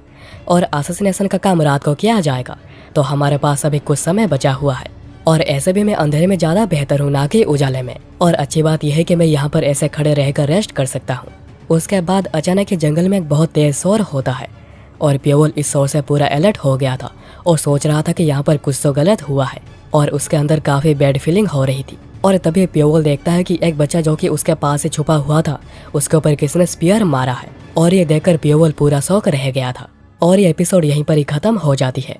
तो हमारे पास अभी कुछ समय बचा हुआ है और ऐसे भी मैं अंधेरे में ज़्यादा बेहतर हूँ ना कि उजाले में। और अच्छी बात यह है कि मैं यहाँ पर ऐसे खड़े रहकर रेस्ट कर सकता हूँ। उसके बाद अचानक ही जंगल में एक बहुत तेज शोर होता है और पियोवल इस शोर से पूरा अलर्ट हो गया था और सोच रहा था कि यहाँ पर कुछ तो गलत हुआ है और उसके अंदर काफ़ी बैड फीलिंग हो रही थी। और तभी पियोवल देखता है कि एक बच्चा जो कि उसके पास से छुपा हुआ था, उसके ऊपर किसने स्पीयर मारा है और ये देखकर पियोवल पूरा शॉक रह गया था। और ये एपिसोड यहीं पर ही खत्म हो जाती है।